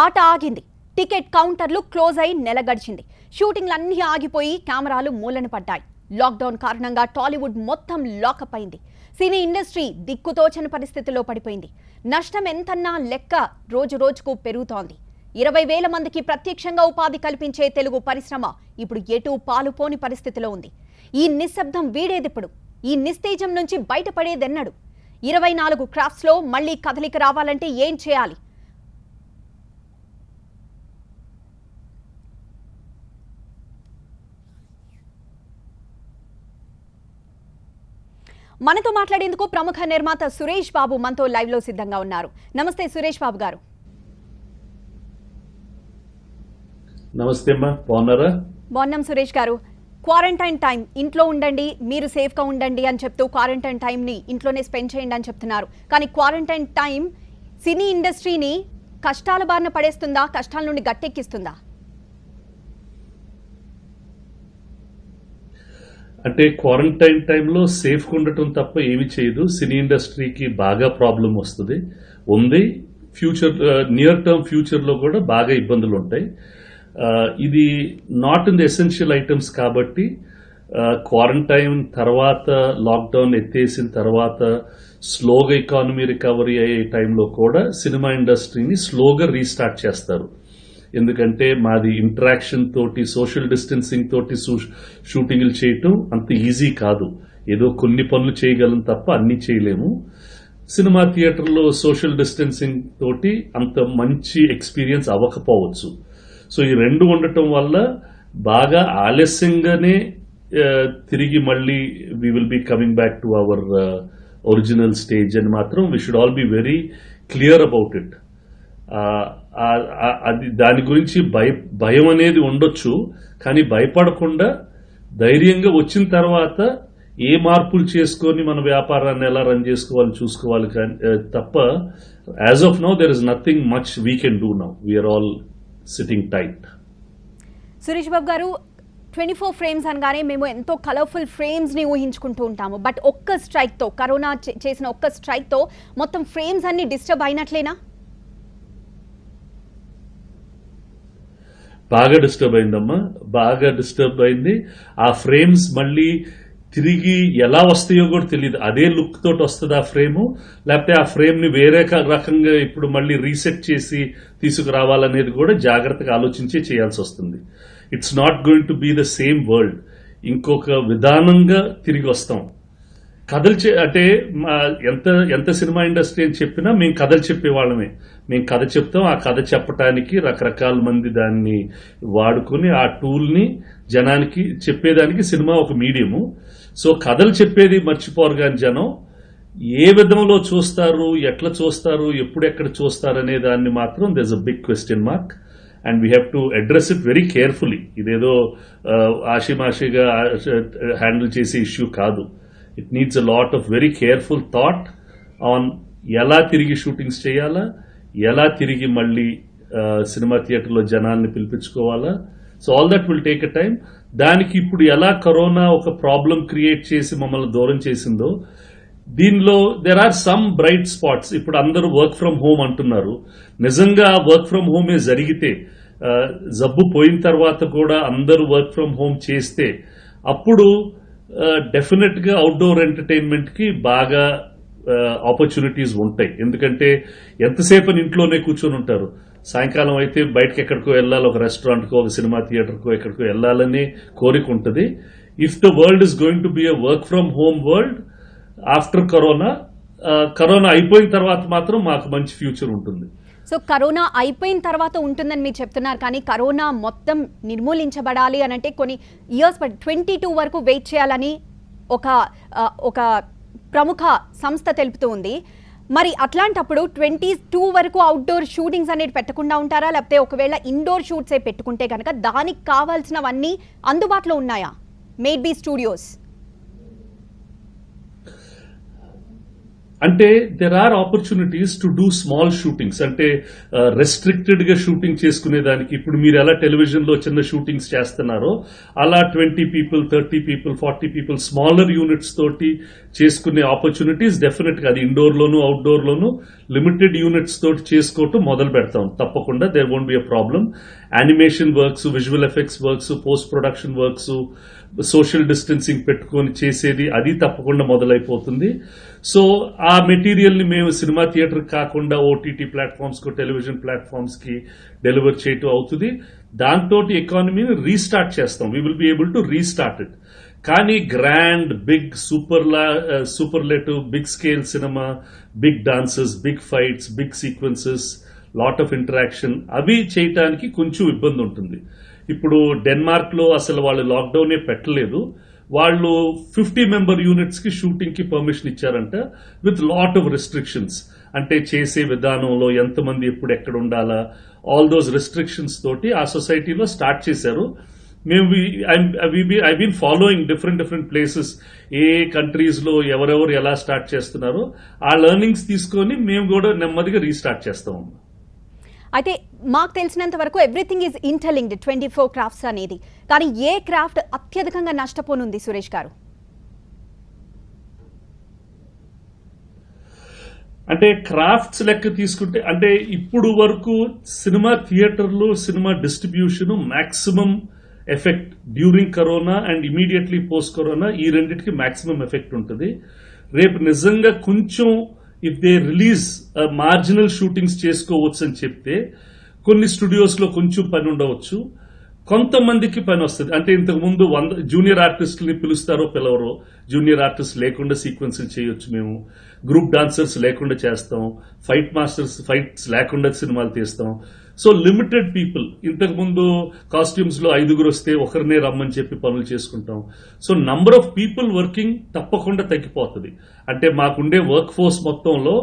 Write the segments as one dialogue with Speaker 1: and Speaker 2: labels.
Speaker 1: ఆట ఆగింది. టికెట్ కౌంటర్లు క్లోజ్ అయి నెల గడిచింది. షూటింగ్లన్నీ ఆగిపోయి కెమెరాలు మూలన పడ్డాయి. లాక్డౌన్ కారణంగా టాలీవుడ్ మొత్తం లాకప్ అయింది. సినీ ఇండస్ట్రీ దిక్కుతోచని పరిస్థితిలో పడిపోయింది. నష్టం ఎంతన్నా లెక్క రోజు రోజుకు పెరుగుతోంది. 20,000 మందికి ప్రత్యక్షంగా ఉపాధి కల్పించే తెలుగు పరిశ్రమ ఇప్పుడు ఎటూ పాలుపోని పరిస్థితిలో ఉంది. ఈ నిశ్శబ్దం వీడేదిప్పుడు? ఈ నిస్తేజం నుంచి బయటపడేదెన్నడు? 24 క్రాఫ్ట్స్లో మళ్లీ కదలిక రావాలంటే ఏం చేయాలి? మనతో మాట్లాడేందుకు ప్రముఖ నిర్మాత సురేష్ బాబు మనతో లైవ్ లో సిద్ధంగా ఉన్నారు. నమస్తే సురేష్ బాబు గారు.
Speaker 2: నమస్తే అమ్మా, బాగున్నారా?
Speaker 1: బాగున్నాం సురేష్ గారు. క్వారంటైన్ టైం, ఇంట్లో ఉండండి, మీరు సేఫ్గా ఉండండి అని చెప్తూ క్వారంటైన్ టైంని ఇంట్లోనే స్పెండ్ చేయండి అని చెప్తున్నారు. కానీ క్వారంటైన్ టైం సినీ ఇండస్ట్రీని కష్టాల బారిన పడేస్తుందా, కష్టాల నుండి గట్టెక్కిస్తుందా?
Speaker 2: అంటే క్వారంటైన్ టైంలో సేఫ్గా ఉండటం తప్ప ఏమి చేయదు. సినీ ఇండస్ట్రీకి బాగా ప్రాబ్లం ఉంది. ఫ్యూచర్, నియర్ టర్మ్ ఫ్యూచర్లో కూడా బాగా ఇబ్బందులు ఉంటాయి. ఇది not in the essential items కాబట్టి క్వారంటైన్ తర్వాత, లాక్డౌన్ ఎత్తేసిన తర్వాత స్లోగా ఎకానమీ రికవరీ అయ్యే టైంలో కూడా సినిమా ఇండస్ట్రీని స్లోగా రీస్టార్ట్ చేస్తారు. ఎందుకంటే మాది ఇంటరాక్షన్ తోటి, సోషల్ డిస్టెన్సింగ్ తోటి షూటింగ్లు చేయటం అంత ఈజీ కాదు. ఏదో కొన్ని పనులు చేయగలం తప్ప అన్ని చేయలేము. సినిమా థియేటర్లో సోషల్ డిస్టెన్సింగ్ తోటి అంత మంచి ఎక్స్పీరియన్స్ అవ్వకపోవచ్చు. సో ఈ రెండు ఉండటం వల్ల బాగా ఆలస్యంగానే తిరిగి మళ్ళీ we will be coming back to our original stage అని మాత్రం we should all be very clear about it. అది దాని గురించి భయం అనేది ఉండొచ్చు, కానీ భయపడకుండా ధైర్యంగా వచ్చిన తర్వాత ఏ మార్పులు చేసుకొని మన వ్యాపారాన్ని ఎలా రన్ చూసుకోవాలి కానీ తప్ప as of now there is nothing much we can do now. We are all sitting tight.
Speaker 1: Suresh Babu garu, 24 frames అనగానే మేము ఎంతో కలర్ఫుల్ ఫ్రేమ్స్ని ఊహించుకుంటూ ఉంటాము. బట్ ఒక్క స్ట్రైక్తో, కరోనా చేసిన ఒక్క స్ట్రైక్తో మొత్తం ఫ్రేమ్స్ అన్ని డిస్టర్బ్ అయినట్లేనా?
Speaker 2: బాగా డిస్టర్బ్ అయిందమ్మా, బాగా డిస్టర్బ్ అయింది. ఆ ఫ్రేమ్స్ మళ్ళీ తిరిగి ఎలా వస్తాయో కూడా తెలియదు. అదే లుక్ తోటి వస్తుంది ఆ ఫ్రేము, లేకపోతే ఆ ఫ్రేమ్ ని వేరే రకంగా ఇప్పుడు మళ్ళీ రీసెట్ చేసి తీసుకురావాలనేది కూడా జాగ్రత్తగా ఆలోచించే చేయాల్సి వస్తుంది. It's not going to be the same world. ఇంకొక విధానంగా తిరిగి వస్తాం. కథలు అంటే ఎంత సినిమా ఇండస్ట్రీ అని చెప్పినా మేము కథలు చెప్పేవాళ్ళమే. మేము కథ చెప్తాం. ఆ కథ చెప్పడానికి రకరకాల మంది దాన్ని వాడుకుని ఆ టూల్ని జనానికి చెప్పేదానికి సినిమా ఒక మీడియము. సో కథలు చెప్పేది మర్చిపోరు కానీ జనం ఏ విధంలో చూస్తారు, ఎట్లా చూస్తారు, ఎప్పుడెక్కడ చూస్తారు అనే దాన్ని మాత్రం there is a big question mark. And we have to address it very carefully. ఇదేదో ఆషిమాషిగా హ్యాండిల్ చేసే ఇష్యూ కాదు. It needs a lot of very careful thought on ఎలా తిరిగి షూటింగ్స్ చేయాలా, ఎలా తిరిగి మళ్ళీ సినిమా థియేటర్లో జనాల్ని పిలిపించుకోవాలా. So all that will take a time. దానికి ఇప్పుడు ఎలా కరోనా ఒక ప్రాబ్లం క్రియేట్ చేసి మమ్మల్ని దూరం చేసిందో, దీనిలో there are some bright spots. ఇప్పుడు అందరూ వర్క్ ఫ్రమ్ హోమ్ అంటున్నారు. నిజంగా వర్క్ ఫ్రమ్ హోమే జరిగితే, జబ్బు పోయిన తర్వాత కూడా అందరూ వర్క్ ఫ్రమ్ హోమ్ చేస్తే అప్పుడు డెఫినెట్ గా అవుట్డోర్ ఎంటర్టైన్మెంట్ కి బాగా ఆపర్చునిటీస్ ఉంటాయి. ఎందుకంటే ఎంతసేపు ఇంట్లోనే కూర్చొని ఉంటారు. సాయంకాలం అయితే బయటకు ఎక్కడికో వెళ్ళాలి, ఒక రెస్టారెంట్కో, ఒక సినిమా థియేటర్కో ఎక్కడికో వెళ్ళాలని కోరిక ఉంటుంది. If the world is going to B a work from home world after corona అయిపోయిన తర్వాత మాత్రం మాకు మంచి ఫ్యూచర్ ఉంటుంది.
Speaker 1: సో కరోనా అయిపోయిన తర్వాత ఉంటుందని మీరు చెప్తున్నారు, కానీ కరోనా మొత్తం నిర్మూలించబడాలి అని అంటే కొన్ని ఇయర్స్ 22 వరకు వెయిట్ చేయాలని ఒక ప్రముఖ సంస్థ తెలుపుతూ ఉంది. మరి అట్లాంటప్పుడు 22 వరకు అవుట్డోర్ షూటింగ్స్ అనేది పెట్టకుండా ఉంటారా? లేకపోతే ఒకవేళ ఇండోర్ షూట్సే పెట్టుకుంటే కనుక దానికి కావాల్సినవన్నీ అందుబాటులో ఉన్నాయా? మేడ్ బీ స్టూడియోస్
Speaker 2: అంటే there are opportunities to do small shootings, అంటే రెస్ట్రిక్టెడ్ గా షూటింగ్ చేసుకునే దానికి. ఇప్పుడు మీరు ఎలా టెలివిజన్ లో చిన్న షూటింగ్స్ చేస్తున్నారో అలా 20 people, 30 people, 40 people smaller units తోటి చేసుకునే ఆపర్చునిటీస్ డెఫినెట్ గా అది ఇండోర్ లోను అవుట్డోర్ లోను లిమిటెడ్ యూనిట్స్ తోటి చేసుకోవటం మొదలు పెడతాం. తప్పకుండా there won't be a problem. Animation works, visual effects works, post production works, social distancing పెట్టుకొని చేసేది అది తప్పకుండా మొదలైపోతుంది. సో ఆ మెటీరియల్ ని మేము సినిమా థియేటర్ కాకుండా ఓటీటీ ప్లాట్ఫామ్స్ కు, టెలివిజన్ ప్లాట్ఫామ్స్ కి డెలివర్ చేయటం అవుతుంది. దాంతో ఎకానమీని రీస్టార్ట్ చేస్తాం. We will be able to restart it. కానీ grand, big, superlative, big scale cinema, big dances, big fights, big sequences, lot of interaction అవి చేయటానికి కొంచెం ఇబ్బంది ఉంటుంది. ఇప్పుడు డెన్మార్క్ లో అసలు వాళ్ళు లాక్డౌనే పెట్టలేదు. వాళ్ళు 50 member యూనిట్స్ కి షూటింగ్ కి పర్మిషన్ ఇచ్చారంట విత్ లాట్ ఆఫ్ రెస్ట్రిక్షన్స్. అంటే చేసే విధానంలో ఎంతమంది ఎప్పుడు ఎక్కడ ఉండాలా, ఆల్ దోస్ రెస్ట్రిక్షన్స్ తోటి ఆ సొసైటీలో స్టార్ట్ చేశారు. మేము I been following different places, ఏ కంట్రీస్ లో ఎవరెవరు ఎలా స్టార్ట్ చేస్తున్నారో ఆ లెర్నింగ్స్ తీసుకొని మేము కూడా నెమ్మదిగా రీస్టార్ట్ చేస్తాం.
Speaker 1: అయితే మాకు తెలిసినంత వరకు ఎవ్రీథింగ్ ఈజ్ ఇంటర్లింక్డ్ 24 క్రాఫ్ట్స్ అనేది. కానీ ఏ క్రాఫ్ట్ అత్యధికంగా నష్టపోనుంది సురేష్ గారు?
Speaker 2: అంటే క్రాఫ్ట్స్ లెక్క తీసుకుంటే, అంటే ఇప్పుడు వరకు సినిమా థియేటర్లు, cinema distribution maximum effect during corona and immediately post corona, ఈ రెండింటికి మాక్సిమం ఎఫెక్ట్ ఉంటుంది. రేపు నిజంగా కొంచెం if they release marginal shootings చేసుకోవచ్చు అని చెప్తే కొన్ని స్టూడియోస్ లో కొంచెం పని ఉండవచ్చు, కొంతమందికి పని వస్తుంది. అంటే ఇంతకు ముందు 100 జూనియర్ ఆర్టిస్టులని పిలుస్తారో పిలవరో, జూనియర్ ఆర్టిస్ట్ లేకుండా సీక్వెన్సులు చేయొచ్చు, మేము గ్రూప్ డాన్సర్స్ లేకుండా చేస్తాం, ఫైట్ మాస్టర్స్ ఫైట్స్ లేకుండా సినిమాలు తీస్తాం. సో లిమిటెడ్ పీపుల్, ఇంతకు ముందు కాస్ట్యూమ్స్ లో 5 వస్తే ఒకరినే రమ్మని చెప్పి పనులు చేసుకుంటాం. So number of people working తప్పకుండా తగ్గిపోతుంది. అంటే మాకుండే వర్క్ ఫోర్స్ మొత్తంలో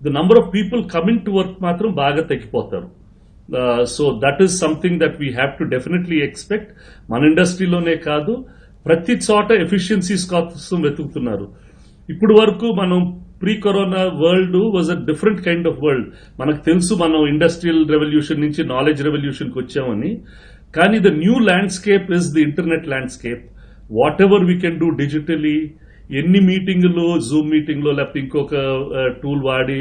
Speaker 2: the number of people coming to work మాత్రం బాగా తగ్గిపోతారు. So that is something that we have to definitely expect. మన ఇండస్ట్రీలోనే కాదు ప్రతి చోట ఎఫిషియన్సీస్ కోసం వెతుకుతున్నారు. ఇప్పుడు వరకు మనం pre corona world was a different kind of world. మనకు తెలుసు మనం ఇండస్ట్రియల్ రెవల్యూషన్ నుంచి నాలెడ్జ్ రెవల్యూషన్ కి వచ్చామని. కానీ the new landscape is the internet landscape. What ever we can do digitally, ఎన్ని మీటింగులు, జూమ్ మీటింగ్ లో లేకపోతే ఇంకొక టూల్ వాడి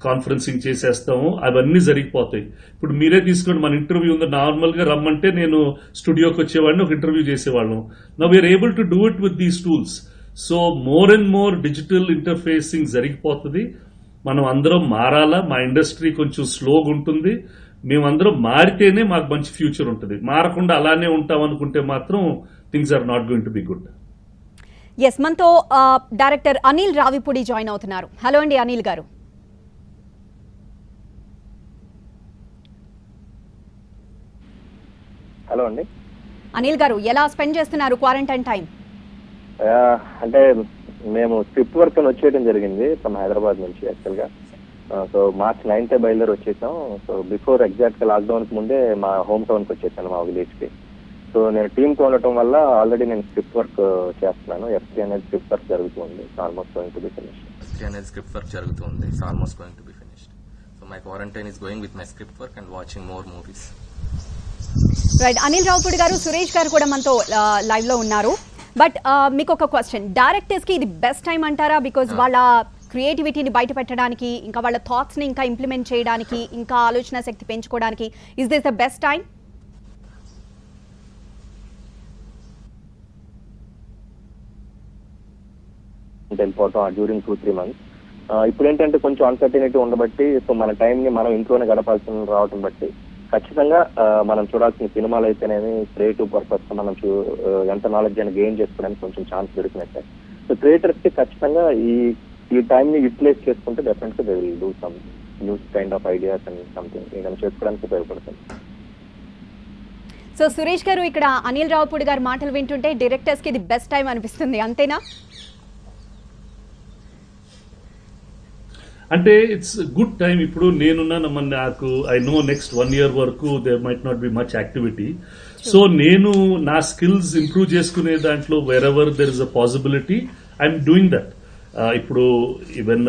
Speaker 2: కాన్ఫరెన్సింగ్ చేసేస్తాము, అవన్నీ జరిగిపోతాయి. ఇప్పుడు మీరే తీసుకోండి, మన ఇంటర్వ్యూ ఉంది, నార్మల్ గా రమ్మంటే నేను స్టూడియోకి వచ్చేవాడిని, ఒక ఇంటర్వ్యూ చేసేవాళ్ళం. Now we're able to do it with these tools. So more and more digital interfacing జరిగిపోతుంది. మనం అందరం మారాలా. మా ఇండస్ట్రీ కొంచెం స్లోగా ఉంటుంది. మేమందరం మారితేనే మాకు మంచి ఫ్యూచర్ ఉంటుంది. మారకుండా అలానే ఉంటాం అనుకుంటే మాత్రం things are not going to be good.
Speaker 1: Yes, మనతో డైరెక్టర్ అనిల్ రావిపూడి జాయిన్ అవుతున్నారు. హలో అండి అనిల్ గారు.
Speaker 3: హలో అండి.
Speaker 1: అనిల్ గారు, ఎలా స్పెండ్ చేస్తున్నారు క్వారంటైన్ టైం?
Speaker 3: అంటే మేము స్క్రిప్ట్ వర్క్ అని వచ్చేయడం జరిగింది ఫ్రమ్ హైదరాబాద్ నుంచి యాక్చువల్గా. సో March 9th బయలుదేరి వచ్చేసాం. సో బిఫోర్ ఎగ్జాక్ట్ గా లాక్డౌన్ కి ముందే మా హోమ్ టౌన్ కి వచ్చేసాను, మా విలేజ్ కి. సో నేను టీమ్ తో ఉండటం వల్ల ఆల్రెడీ నేను స్క్రిప్ట్ వర్క్ చేస్తున్నాను. ఎఫ్సీ అనేది స్క్రిప్ట్ వర్క్ జరుగుతుంది. Almost going to be finished.
Speaker 4: FC అనేది స్క్రిప్ట్ వర్క్ జరుగుతుంది. Almost going to be finished. So my quarantine is going with my script work and watching more movies.
Speaker 1: Right, Anil Ravipudi గారు, సురేష్ గారు కూడా మనతో live లో ఉన్నారు. బట్ మీకు ఒక క్వశ్చన్, డైరెక్టర్స్ కి ఇది బెస్ట్ టైం అంటారా? బికాజ్ వాళ్ళ క్రియేటివిటీని బయట పెట్టడానికి, ఇంకా వాళ్ళ థాట్స్ ని ఇంకా ఇంప్లిమెంట్ చేయడానికి, ఇంకా ఆలోచన శక్తి పెంచుకోవడానికి, is this the best time?
Speaker 3: వెళ్ళిపోతాం డ్యూరింగ్ 2-3 months. ఇప్పుడు ఏంటంటే కొంచెం అన్సర్టనిటీ ఉండబట్టి, సో మన టైం ని మనం ఇంట్లోనే గడపాల్సిన రావటం బట్టి ఖచ్చితంగా మనం చూడాల్సిన సినిమాలు అయితేనేమి క్రియేటివ్ పర్పస్ మనం ఎంత నాలెడ్జ్ అని గెయిన్ చేసుకోవడానికి కొంచెం ఛాన్స్ దొరికినట్టే. సో క్రియేటర్స్ కి ఖచ్చితంగా ఈ టైం ని యూటిలైజ్ చేసుకుంటే డెఫినెట్ గా they will do some new kind of ideas and something ఏదైనా చేసుకోవడానికి ఉపయోగపడుతుంది.
Speaker 1: సో సురేష్ గారు, ఇక్కడ అనిల్ రావిపూడి గారి మాటలు వింటుంటే డైరెక్టర్స్ కి ఇది బెస్ట్ టైం అనిపిస్తుంది, అంతేనా?
Speaker 2: అంటే ఇట్స్ గుడ్ టైం. ఇప్పుడు నేనున్నానమ్మా, నాకు ఐ నో నెక్స్ట్ 1 year వరకు there might not be much activity. So నేను నా స్కిల్స్ ఇంప్రూవ్ చేసుకునే దాంట్లో wherever there is a possibility I'm doing that. ఇప్పుడు even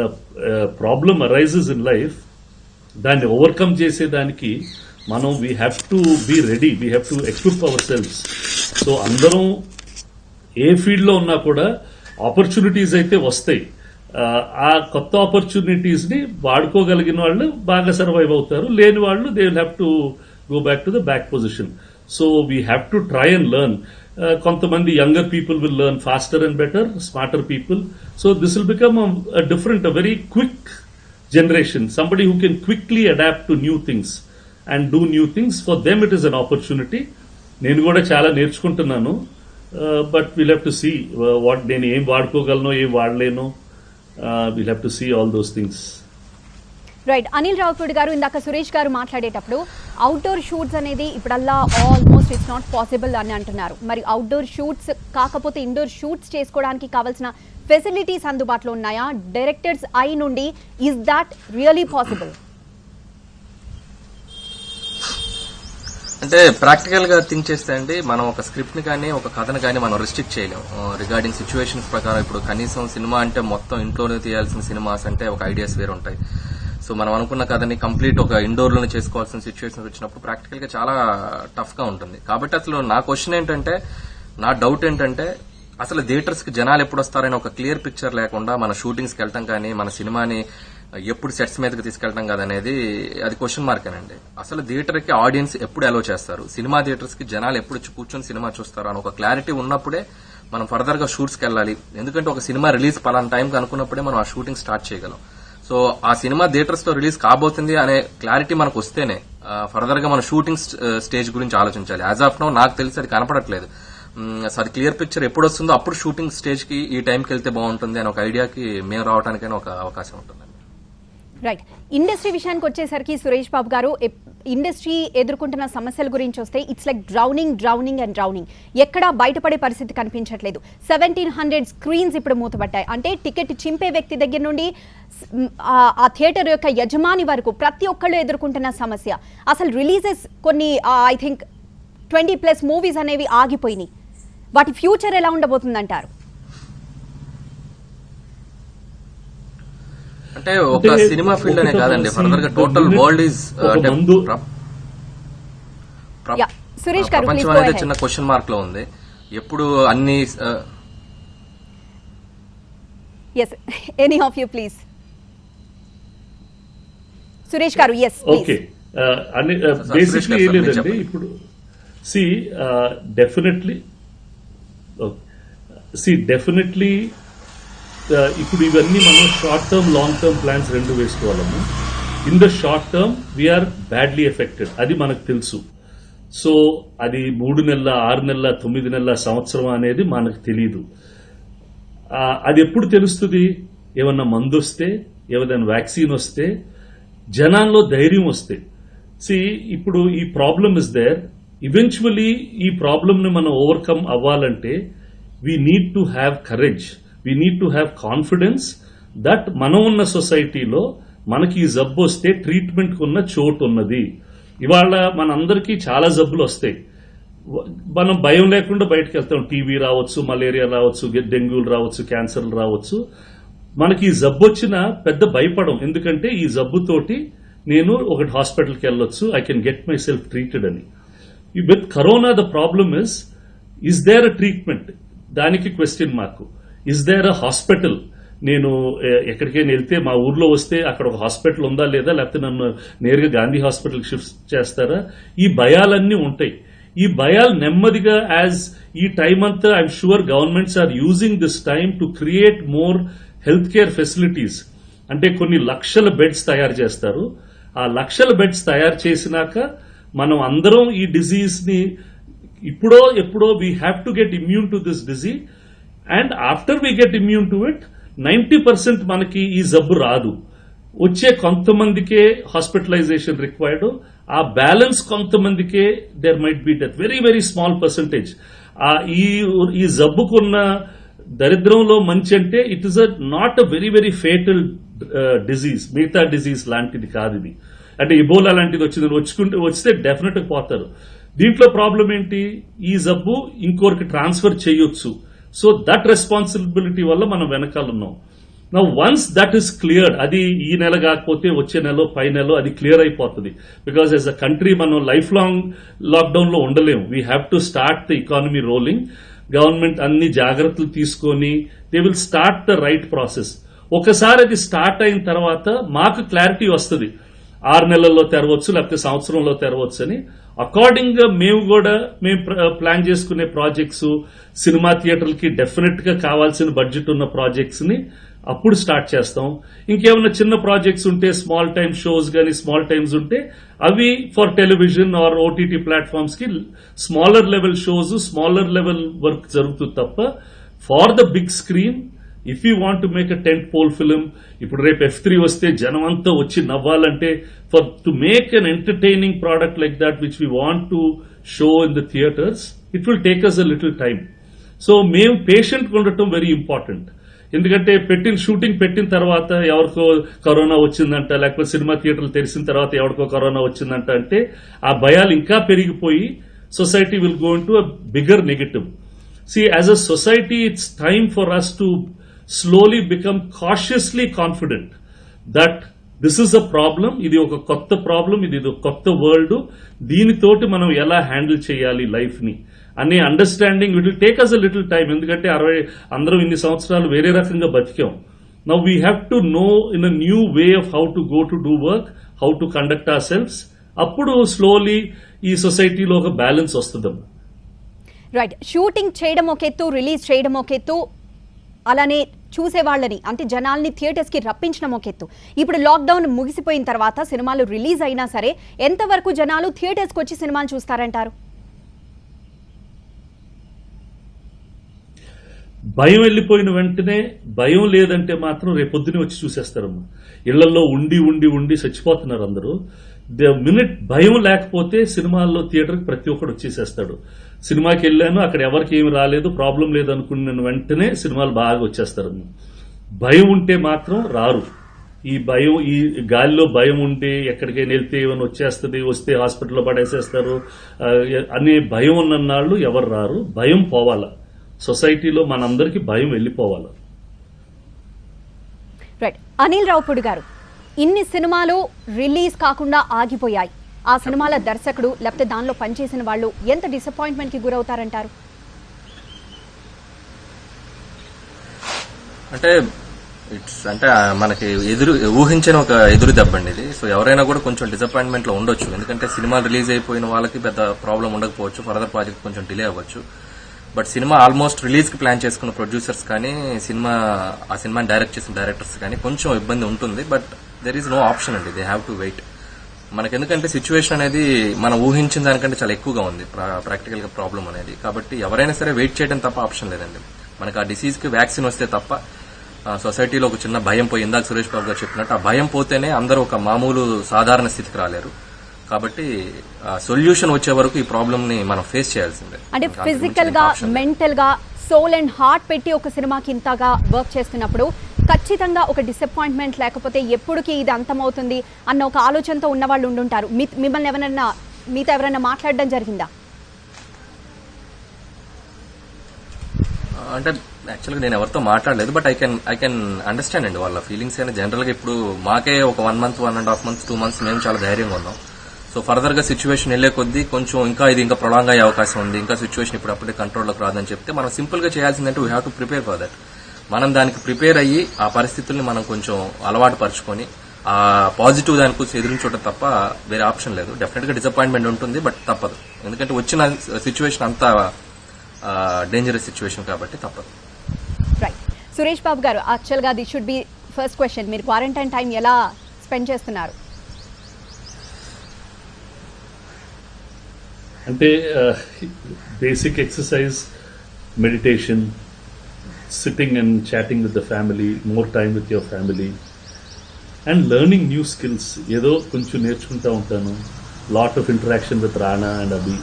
Speaker 2: problem arises in life, దాన్ని ఓవర్కమ్ చేసేదానికి మనం we have to be ready, we have to equip ourselves. So అందరం ఏ ఫీల్డ్లో ఉన్నా కూడా ఆపర్చునిటీస్ అయితే వస్తాయి. ఆ కొత్త ఆపర్చునిటీస్ ని వాడుకోగలిగిన వాళ్ళు బాగా సర్వైవ్ అవుతారు, లేని వాళ్ళు they will have to go back to the back position. So we have to try and learn. కొంతమంది younger people will learn faster and better, smarter people. So this will become a very quick generation, somebody who can quickly adapt to new things and do new things. For them it is an opportunity. నేను కూడా చాలా నేర్చుకుంటున్నాను, but we'll have to see what నేను ఏం వాడుకోగలను, ఏం వాడలేను. We'll have to see all those things.
Speaker 1: Right. Anil Ravipudi garu, ఇందాక సురేష్ గారు మాట్లాడేటప్పుడు అవుట్డోర్ షూట్స్ అనేది ఇప్పుడల్లా ఆల్మోస్ట్ ఇట్స్ నాట్ పాసిబుల్ అని అంటున్నారు. మరి అవుట్డోర్ షూట్స్ కాకపోతే ఇండోర్ షూట్స్ చేసుకోవడానికి కావాల్సిన ఫెసిలిటీస్ అందుబాటులో ఉన్నాయా? డైరెక్టర్స్ ఐ నుండి ఈజ్ దాట్ రియలీ పాసిబుల్?
Speaker 4: అంటే ప్రాక్టికల్ గా థింక్ చేస్తే అండి, మనం ఒక స్క్రిప్ట్ ని కానీ ఒక కథను కానీ మనం రిస్ట్రిక్ట్ చేయలేం రిగార్డింగ్ సిచ్యువేషన్స్ ప్రకారం. ఇప్పుడు కనీసం సినిమా అంటే మొత్తం ఇంట్లోనే తీయాల్సిన సినిమాస్ అంటే ఒక ఐడియాస్ వేరు ఉంటాయి. సో మనం అనుకున్న కథని కంప్లీట్ ఒక ఇండోర్ లోనే చేసుకోవాల్సిన సిచ్యువేషన్స్ వచ్చినప్పుడు ప్రాక్టికల్ గా చాలా టఫ్ గా ఉంటుంది. కాబట్టి అసలు నా క్వశ్చన్ ఏంటంటే, నా డౌట్ ఏంటంటే, అసలు థియేటర్స్ కి జనాలు ఎప్పుడు వస్తారని ఒక క్లియర్ పిక్చర్ లేకుండా మన షూటింగ్స్ కి వెళ్ళటం కానీ, మన సినిమాని ఎప్పుడు సెట్స్ మీదకి తీసుకెళ్ళటం కాదనేది అది క్వశ్చన్ మార్కేనండి. అసలు థియేటర్ కి ఆడియన్స్ ఎప్పుడు అలో చేస్తారు, సినిమా థియేటర్స్ కి జనాలు ఎప్పుడు కూర్చొని సినిమా చూస్తారు అని ఒక క్లారిటీ ఉన్నప్పుడే మనం ఫర్దర్ గా షూట్స్ కి వెళ్ళాలి. ఎందుకంటే ఒక సినిమా రిలీజ్ పలానా టైంకి అనుకున్నప్పుడే మనం ఆ షూటింగ్ స్టార్ట్ చేయగలం. సో ఆ సినిమా థియేటర్స్ లో రిలీజ్ కాబోతుంది అనే క్లారిటీ మనకు వస్తేనే ఫర్దర్ గా మన షూటింగ్ స్టేజ్ గురించి ఆలోచించాలి. యాజ్ ఆఫ్ నౌ నాకు తెలిసి అది కనపడట్లేదు. అది క్లియర్ పిక్చర్ ఎప్పుడు వస్తుందో అప్పుడు షూటింగ్ స్టేజ్ కి ఈ టైంకి వెళ్తే బాగుంటుంది అని ఒక ఐడియాకి మేము రావడానికైనా ఒక అవకాశం ఉంటుందండి.
Speaker 1: రైట్. ఇండస్ట్రీ విషయానికి వచ్చేసరికి సురేష్ బాబు గారు, ఇండస్ట్రీ ఎదుర్కొంటున్న సమస్యల గురించి వస్తే ఇట్స్ లైక్ డ్రౌనింగ్. ఎక్కడా బయటపడే పరిస్థితి కనిపించట్లేదు. 1700 స్క్రీన్స్ ఇప్పుడు మూతపడ్డాయి. అంటే టికెట్ చింపే వ్యక్తి దగ్గర నుండి ఆ థియేటర్ యొక్క యజమాని వరకు ప్రతి ఒక్కళ్ళు ఎదుర్కొంటున్న సమస్య. అసలు రిలీజెస్ కొన్ని ఐ థింక్ 20+ మూవీస్ అనేవి ఆగిపోయినాయి. వాటి ఫ్యూచర్ ఎలా ఉండబోతుందంటారు?
Speaker 4: అంటే ఒక సినిమా ఫీల్డ్ అనే కాదండి, ఫర్దర్ గా టోటల్ వరల్డ్ ఈజ్ అంటే
Speaker 1: సురేష్ గారు
Speaker 4: ప్రపంచం అనేది చిన్న క్వశ్చన్ మార్క్ లో ఉంది. ఎప్పుడు అన్ని
Speaker 1: yes any of you please Suresh గారు yes
Speaker 2: ఓకే. బేసిక్లీ ఏం లేదండి ఇప్పుడు డెఫినెట్లీ ఇప్పుడు ఇవన్నీ మనం short term long term plans రెండు వేసుకోవాలము. In the short term we are badly affected, అది మనకు తెలుసు. సో అది 3 నెలల 6 నెలల 9 నెలల సంవత్సరం అనేది మనకు తెలియదు. అది ఎప్పుడు తెలుస్తుంది? ఏమన్నా మందు వస్తే, ఏదైనా వ్యాక్సిన్ వస్తే, జనాల్లో ధైర్యం వస్తే. ఇప్పుడు ఈ ప్రాబ్లమ్ ఇస్ దేర్. ఈవెన్చువలీ ఈ ప్రాబ్లమ్ ని మనం ఓవర్కమ్ అవ్వాలంటే we need to have courage, we need to have confidence that మనం ఉన్న సొసైటీలో మనకి ఈ జబ్బు వస్తే ట్రీట్మెంట్ ఉన్న చోటు ఉన్నది. ఇవాళ మనందరికీ చాలా జబ్బులు వస్తాయి, మనం భయం లేకుండా బయటకు వెళ్తాం. టీవీ రావచ్చు, మలేరియా రావచ్చు, డెంగ్యూలు రావచ్చు, క్యాన్సర్లు రావచ్చు. మనకి ఈ జబ్బు వచ్చినా పెద్ద భయపడం, ఎందుకంటే ఈ జబ్బుతోటి నేను ఒకటి హాస్పిటల్కి వెళ్ళొచ్చు, I can get myself treated అని. With corona the problem is there a treatment? దానికి question mark. Is there a hospital? నేను ఎక్కడికైనా వెళ్తే మా ఊర్లో వస్తే అక్కడ ఒక హాస్పిటల్ ఉందా లేదా, లేకపోతే నన్ను నేరుగా గాంధీ హాస్పిటల్కి షిఫ్ట్ చేస్తారా? ఈ భయాలన్నీ ఉంటాయి. ఈ భయాలు నెమ్మదిగా యాజ్ ఈ టైం అంతా I'm sure governments are using this time to create more health care facilities. అంటే కొన్ని లక్షల బెడ్స్ తయారు చేస్తారు. ఆ లక్షల బెడ్స్ తయారు చేసినాక మనం అందరం ఈ డిజీజ్ ని ఎప్పుడో we have to get immune to this disease. And after we get immune to it 90% మనకి ఈ జబ్బు రాదు. వచ్చే కొంతమందికే హాస్పిటలైజేషన్ రిక్వైర్డ్. ఆ బ్యాలెన్స్ కొంతమందికే there might be death, very very small percentage. ఈ జబ్బుకున్న దరిద్రంలో మంచి అంటే it is not a very very fatal disease. మిగతా డిజీజ్ లాంటిది కాదు ఇది. అంటే ఇబోలా లాంటిది వస్తే డెఫినెట్ గా పోతారు. దీంట్లో ప్రాబ్లం ఏంటి? ఈ జబ్బు ఇంకొకరికి ట్రాన్స్ఫర్ చేయొచ్చు. సో దట్ రెస్పాన్సిబిలిటీ వల్ల మనం వెనకాలన్నాం. నా వన్స్ దట్ ఈస్ క్లియర్డ్, అది ఈ నెల కాకపోతే వచ్చే నెల పై నెల అది క్లియర్ అయిపోతుంది. బికాస్ యాజ్ అ కంట్రీ మనం లైఫ్ లాంగ్ లాక్డౌన్ లో ఉండలేము. We have to start the economy rolling. Government అన్ని జాగ్రత్తలు తీసుకొని they will start the right process. ఒకసారి అది స్టార్ట్ అయిన తర్వాత మాకు క్లారిటీ వస్తుంది, 6 నెలల్లో తెరవచ్చు లేకపోతే సంవత్సరంలో తెరవచ్చు అని. అకార్డింగ్ గా మేము ప్లాన్ చేసుకునే ప్రాజెక్ట్స్, సినిమా థియేటర్లకి డెఫినెట్ గా కావాల్సిన బడ్జెట్ ఉన్న ప్రాజెక్ట్స్ ని అప్పుడు స్టార్ట్ చేస్తాం. ఇంకేమైనా చిన్న ప్రాజెక్ట్స్ ఉంటే, స్మాల్ టైమ్ షోస్ గానీ స్మాల్ టైమ్స్ ఉంటే అవి for television or OTT platforms కి smaller level shows, smaller level work జరుగుతుంది తప్ప far the big screen if you want to make a tent pole film, ఇప్పుడు రేపు F3 వస్తే జనం అంతా వచ్చి నవ్వాలంటే, for to make an entertaining product like that which we want to show in the theatres, it will take us a little time. So మేము patient ఉండటం very important. ఎందుకంటే షూటింగ్ పెట్టిన తర్వాత ఎవరికో కరోనా వచ్చిందంట, లేకపోతే సినిమా థియేటర్లు తెరిచిన తర్వాత ఎవరికో కరోనా వచ్చిందంట అంటే ఆ భయాలు ఇంకా పెరిగిపోయి society will go in to a bigger negative. See, as a society, it's time for us to slowly become cautiously confident that this is a problem, ఇది ఒక కొత్త ప్రాబ్లం, ఇది ఒక కొత్త వరల్డ్, దీనితోటి మనం ఎలా హ్యాండిల్ చేయాలి లైఫ్ ని అనే understanding it will take us a little time. ఎందుకంటే అందరం ఇన్ని సంవత్సరాలు వేరే రకంగా బతికాం. Now we have to know in a new way of how to go to do work, how to conduct ourselves. అప్పుడు స్లోలీ ఈ సొసైటీలో ఒక బ్యాలెన్స్ వస్తుందమ్మా.
Speaker 1: రైట్, షూటింగ్ చేయడం ఒక ఎత్తు, రిలీజ్ చేయడం ఒక ఎత్తు, అలానే చూసేవాళ్ళని అంటే జనాల్ని థియేటర్స్కి రప్పించడం ఒక ఎత్తు. ఇప్పుడు లాక్డౌన్ ముగిసిపోయిన తర్వాత సినిమాలు రిలీజ్ అయినా సరే ఎంతవరకు జనాలు థియేటర్స్కి వచ్చి సినిమాలు చూస్తారంటారు?
Speaker 2: భయం వెళ్ళిపోయిన వెంటనే, భయం లేదంటే మాత్రం రేపొద్దునే వచ్చి చూసేస్తారమ్మా. ఇళ్లలో ఉండి ఉండి ఉండి చచ్చిపోతున్నారు అందరూ. మినిట్ భయం లేకపోతే సినిమాల్లో థియేటర్కి ప్రతి ఒక్కడు వచ్చేసేస్తాడు. సినిమాకి వెళ్ళాను, అక్కడ ఎవరికి ఏమి రాలేదు, ప్రాబ్లం లేదు అనుకున్న వెంటనే సినిమాలు బాగా వచ్చేస్తారు. భయం ఉంటే మాత్రం రారు. ఈ భయం, ఈ గాలిలో భయం ఉంటే ఎక్కడికైనా వెళ్తే ఏమైనా వచ్చేస్తుంది, వస్తే హాస్పిటల్లో పడేసేస్తారు అనే భయం ఉన్నన్నాళ్ళు ఎవరు రారు. భయం పోవాలా, సొసైటీలో మనందరికీ భయం వెళ్ళిపోవాలి.
Speaker 1: రైట్, అనిల్ రావుపూడి గారు, ఇన్ని సినిమాలు రిలీజ్ కాకుండా ఆగిపోయాయి. ఆ సినిమాల దర్శకుడు లేకపోతే దానిలో పనిచేసిన వాళ్ళు ఎంత డిసప్పాయింట్మెంట్ కి గురవుతారంటారు?
Speaker 4: అంటే మనకి ఊహించిన ఒక ఎదురు దెబ్బండి ఇది. సో ఎవరైనా కూడా కొంచెం డిసప్పాయింట్మెంట్ లో ఉండొచ్చు. ఎందుకంటే సినిమా రిలీజ్ అయిపోయిన వాళ్ళకి పెద్ద ప్రాబ్లం ఉండకపోవచ్చు, ఫర్దర్ ప్రాజెక్ట్ కొంచెం డిలే అవ్వచ్చు. బట్ సినిమా ఆల్మోస్ట్ రిలీజ్ కి ప్లాన్ చేసుకున్న ప్రొడ్యూసర్స్ కానీ, ఆ సినిమాని డైరెక్ట్ చేసిన డైరెక్టర్స్ కానీ కొంచెం ఇబ్బంది ఉంటుంది. But there is no option అండి, దే హ్యావ్ టు వెయిట్. మనకి ఎందుకంటే సిచ్యువేషన్ అనేది మనం ఊహించిన దానికంటే చాలా ఎక్కువగా ఉంది ప్రాక్టికల్ గా ప్రాబ్లం అనేది. కాబట్టి ఎవరైనా సరే వెయిట్ చేయడం తప్ప ఆప్షన్ లేదండి. మనకి ఆ డిసీజ్ కి వ్యాక్సిన్ వస్తే తప్ప సొసైటీలో ఒక చిన్న భయం పోయి, ఇందాక సురేష్ బాబు గారు చెప్పినట్టు ఆ భయం పోతేనే అందరూ ఒక మామూలు సాధారణ స్థితికి రాలేరు. కాబట్టి సొల్యూషన్ వచ్చే వరకు ఈ ప్రాబ్లమ్ ని మనం ఫేస్ చేయాల్సిందే.
Speaker 1: అంటే ఫిజికల్ గా, మెంటల్ గా, సోల్ అండ్ హార్ట్ పెట్టి ఒక సినిమాకి ఇంతగా వర్క్ చేస్తున్నప్పుడు ఖచ్చితంగా ఒక డిసప్పాయింట్మెంట్ లేకపోతే ఎప్పుడుకి ఇది అంతమవుతుంది అన్న ఒక ఆలోచనతో ఉన్న వాళ్ళు ఉండుంటారు. మిమ్మల్ని మీతో ఎవరైనా మాట్లాడడం జరిగిందా?
Speaker 4: అంటే యాక్చువల్గా నేను ఎవరితో మాట్లాడలేదు. బట్ ఐ కెన్ అండర్స్టాండ్ అండి వాళ్ళ ఫీలింగ్స్. అయినా జనరల్ గా ఇప్పుడు మాకే ఒక 1 month, 1.5 months, 2 months మేము చాలా ధైర్యంగా ఉన్నాం. సో ఫర్దర్ గా సిచ్యువేషన్ వెళ్లే కొద్దీ కొంచెం ఇంకా ప్రొలాంగ్ అయ్యే అవకాశం ఉంది, ఇంకా సిచ్యువేషన్ ఇప్పుడు అప్పుడే కంట్రోల్లోకి రాదని చెప్తే మనం సింపుల్ గా చేయాల్సిందంటే we have to prepare for that. మనం దానికి ప్రిపేర్ అయ్యి ఆ పరిస్థితుల్ని మనం కొంచెం అలవాటు పరుచుకొని ఆ పాజిటివ్ దానికి ఎదురించడం తప్ప వేరే ఆప్షన్ లేదు. డెఫినెట్ గా డిసప్పాయింట్మెంట్ ఉంటుంది, బట్ తప్పదు. ఎందుకంటే వచ్చిన సిచ్యువేషన్ అంతా డేంజరస్ సిచ్యువేషన్ కాబట్టి తప్పదు.
Speaker 1: రైట్, సురేష్ బాబు గారు, యాక్చువల్ గా this should be first question. మీరు క్వారంటైన్ టైం ఎలా స్పెండ్ చేస్తున్నారు?
Speaker 2: అంటే basic exercise, meditation, sitting and chatting with the family, more time with your family and learning new skills. ఏదో కొంచెం నేర్చుకుంటూ ఉంటాను. Lot of interaction with Rana and Abhi.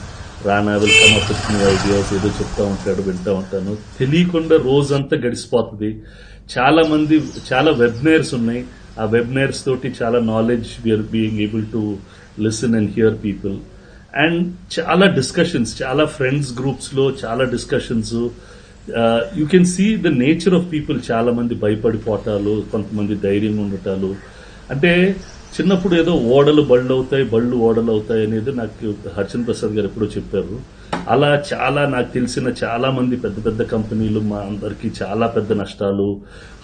Speaker 2: Rana will come up with new ideas, ఏదో చెప్తా ఉంటాడు, వింటూ ఉంటాను. తెలియకుండా రోజంతా గడిచిపోతుంది. చాలా వెబినార్స్ ఉన్నాయి. ఆ వెబినార్స్ తోటి చాలా knowledge we're being able to listen and hear people. And చాలా డిస్కషన్స్, చాలా ఫ్రెండ్స్ గ్రూప్స్ లో చాలా discussions, you can see the nature of people. చాలా మంది భయపడిపోవటాలు, కొంతమంది ధైర్యంగా ఉండటాలు. అంటే చిన్నప్పుడు ఏదో ఓడలు బళ్ళు అవుతాయి, బళ్ళు ఓడలు అవుతాయి అనేది నాకు హర్చంద్ ప్రసాద్ గారు ఎప్పుడో చెప్పారు. అలా చాలా నాకు తెలిసిన చాలా మంది పెద్ద పెద్ద కంపెనీలు మా అందరికీ చాలా పెద్ద నష్టాలు.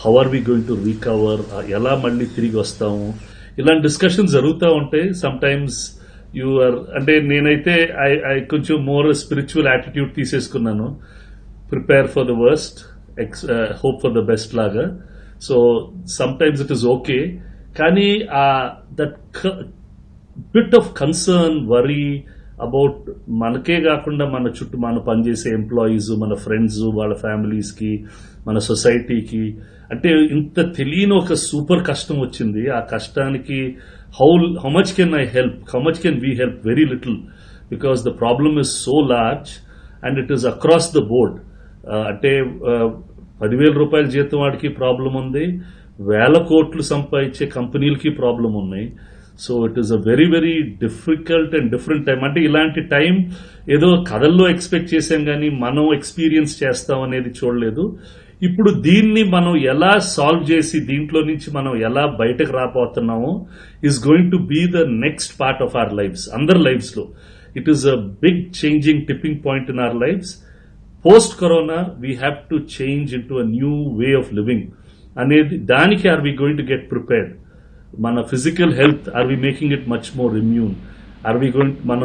Speaker 2: How are we going to recover, ఎలా మళ్ళీ తిరిగి వస్తాము, ఇలాంటి డిస్కషన్ జరుగుతూ ఉంటాయి. సమ్ టైమ్స్ యు ఆర్, అంటే నేనైతే ఐ కొంచెం మోర్ స్పిరిచువల్ యాటిట్యూడ్ తీసేసుకున్నాను. Prepare for the worst, hope for the best లాగా. So sometimes it is okay. కానీ that bit of concern, worry about మనకే కాకుండా మన చుట్టూ మన పనిచేసే ఎంప్లాయీస్, మన ఫ్రెండ్స్, వాళ్ళ ఫ్యామిలీస్ కి, మన సొసైటీకి, అంటే ఇంత తెలియని ఒక సూపర్ కష్టం వచ్చింది. ఆ కష్టానికి how much can I help, how much can we help? Very little, because the problem is so large and it is across the board. అంటే 10,000 రూపాయల జీతం వాడికి ప్రాబ్లం ఉంది, 1,000 కోట్లు సంపాదించే కంపెనీలకి ప్రాబ్లం ఉన్నాయి. So it is a very very difficult and different time. అంటే ఇలాంటి టైం ఏదో కథల్లో ఎక్స్పెక్ట్ చేశాం కానీ మనం ఎక్స్పీరియన్స్ చేస్తాం అనేది చూడలేదు. ఇప్పుడు దీన్ని మనం ఎలా సాల్వ్ చేసి దీంట్లో నుంచి మనం ఎలా బయటకు రాబోతున్నామో is going to be the next part of our lives, అందరి లైఫ్స్ లో. It is a big changing tipping point in our lives. Post corona we have to change into a new way of living అనేది, దానికి are we going to get prepared. మన physical health, are we making it much more immune? Are we going, మన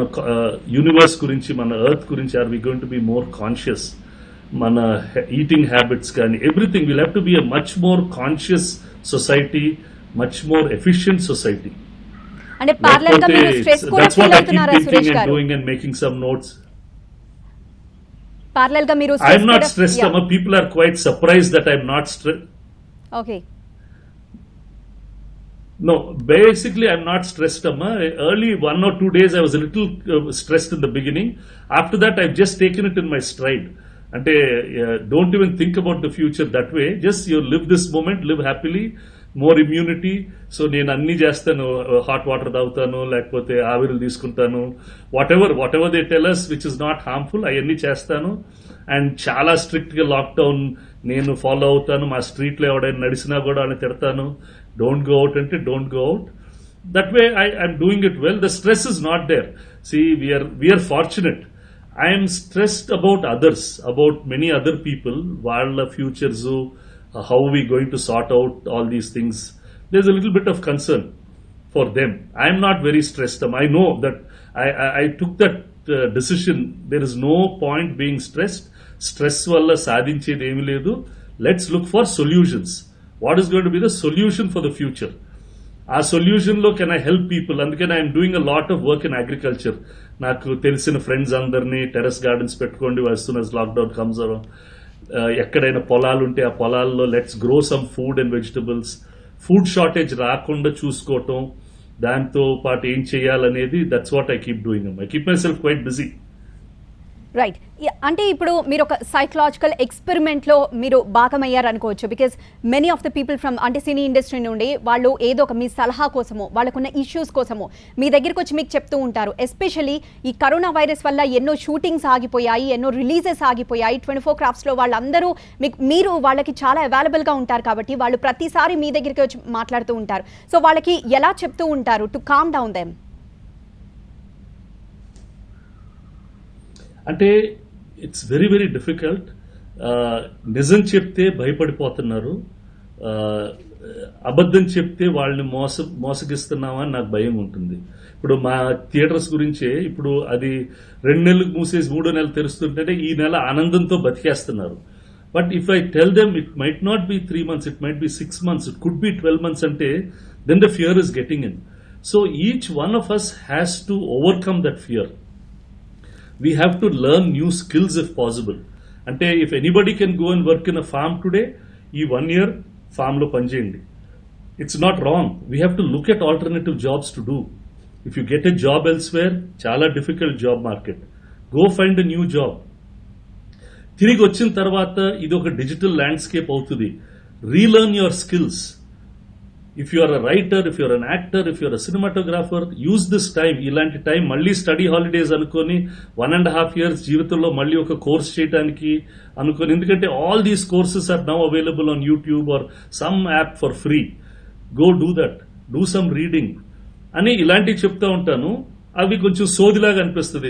Speaker 2: universe గురించి, మన earth గురించి are we going to be more conscious? మన eating habits కానీ everything will have to be a much more conscious society, much more efficient society.
Speaker 1: అంటే parallel గా మీరు stress కూడా ఫీల్ అవుతున్నారా సురేష్ గారు?
Speaker 2: Doing and making some notes.
Speaker 1: Parallel గా మీరు
Speaker 2: I am not stressed. People are quite surprised that I am not stressed.
Speaker 1: Okay.
Speaker 2: No, basically I'm not stressed, Amma. Early 1 or 2 days I was a little stressed in the beginning. After that I've just taken it in my stride. Ante don't even think about the future that way. Just you live this moment, live happily, more immunity. So నేను అన్ని చేస్తాను, hot water తాగుతాను, లేకపోతే ఆవిరిలు తీసుకుంటాను, whatever they tell us which is not harmful, అవన్నీ చేస్తాను. And చాలా strict గా లాక్డౌన్ నేను ఫాలో అవుతాను. మా స్ట్రీట్ లో ఎవడైనా నడిచినా కూడా అని తిడతాను. డోంట్ గో అవుట్ అంటే don't go out. That way I'm doing it well. The stress is not there. See, we are fortunate. I am stressed about others, about many other people, వాళ్ళ futures, how we going to sort out all these things. There's a little bit of concern for them. I am not very stressed. I know that I took that decision. There is no point being stressed. Stress వల్ల సాధించేది ఏమీ లేదు. Let's look for solutions. What is going to be the solution for the future? ఆ solution లో can I help people? అందుకని I'm doing a lot of work in agriculture. నాకు తెలిసిన friends అందరినీ టెర్రస్ గార్డెన్స్ పెట్టుకోండి, as soon as lockdown comes around. ఎక్కడైనా పొలాలు ఉంటే ఆ పొలాల్లో let's grow some food and vegetables. Food shortage రాకుండా చూసుకోవటం, దాంతో పాటు ఏం చేయాలనేది, that's what I keep doing. I keep my self quite busy.
Speaker 1: Right. అంటే ఇప్పుడు మీరు ఒక సైకలాజికల్ ఎక్స్పెరిమెంట్లో మీరు భాగమయ్యారు అనుకోవచ్చు. Because many of the people from అంటే సినీ ఇండస్ట్రీ నుండి వాళ్ళు ఏదో ఒక మీ సలహా కోసమో, వాళ్ళకున్న ఇష్యూస్ కోసమో మీ దగ్గరికి వచ్చి మీకు చెప్తూ ఉంటారు. ఎస్పెషల్లీ ఈ కరోనా వైరస్ వల్ల ఎన్నో షూటింగ్స్ ఆగిపోయాయి, ఎన్నో రిలీజెస్ ఆగిపోయాయి. 24 క్రాఫ్ట్స్లో వాళ్ళందరూ మీరు వాళ్ళకి చాలా అవైలబుల్గా ఉంటారు కాబట్టి వాళ్ళు ప్రతిసారి మీ దగ్గరికి వచ్చి మాట్లాడుతూ ఉంటారు. సో వాళ్ళకి ఎలా చెప్తూ ఉంటారు టు కామ్ డౌన్ దెమ్?
Speaker 2: అంటే ఇట్స్ వెరీ వెరీ డిఫికల్ట్. నిజం చెప్తే భయపడిపోతున్నారు, అబద్ధం చెప్తే వాళ్ళని మోసగిస్తున్నామా అని నాకు భయం ఉంటుంది. ఇప్పుడు మా థియేటర్స్ గురించే, ఇప్పుడు అది 2 నెలలకు మూసేసి 3వ నెల తెరుస్తుంటే ఈ నెల ఆనందంతో బతికేస్తున్నారు. But if I tell them it might not be 3 months, it might be 6 months, it could be 12 months అంటే then the fear is getting in. So each one of us has to overcome that fear. We have to learn new skills if possible. అంటే if anybody can go and work in a farm today, ఈ 1 year farm లో పనిచేయండి. It's not wrong. We have to look at alternative jobs to do. If you get a job elsewhere, చాలా difficult job market. Go find a new job. తిరిగి వచ్చిన తర్వాత ఇది ఒక digital landscape అవుతుంది. Relearn your skills. If you are a writer, if you are an actor, if you are a cinematographer, use this time. ఇలాంటి time మళ్ళీ study holidays అనుకొని 1.5 years జీవితంలో మళ్ళీ ఒక కోర్స్ చేయడానికి అనుకొని, ఎందుకంటే all these courses are now available on YouTube or some app for free. Go do that, do some reading అని ఇలాంటివి చెప్తా ఉంటాను. అవి కొంచెం సోదిలాగా అనిపిస్తుంది.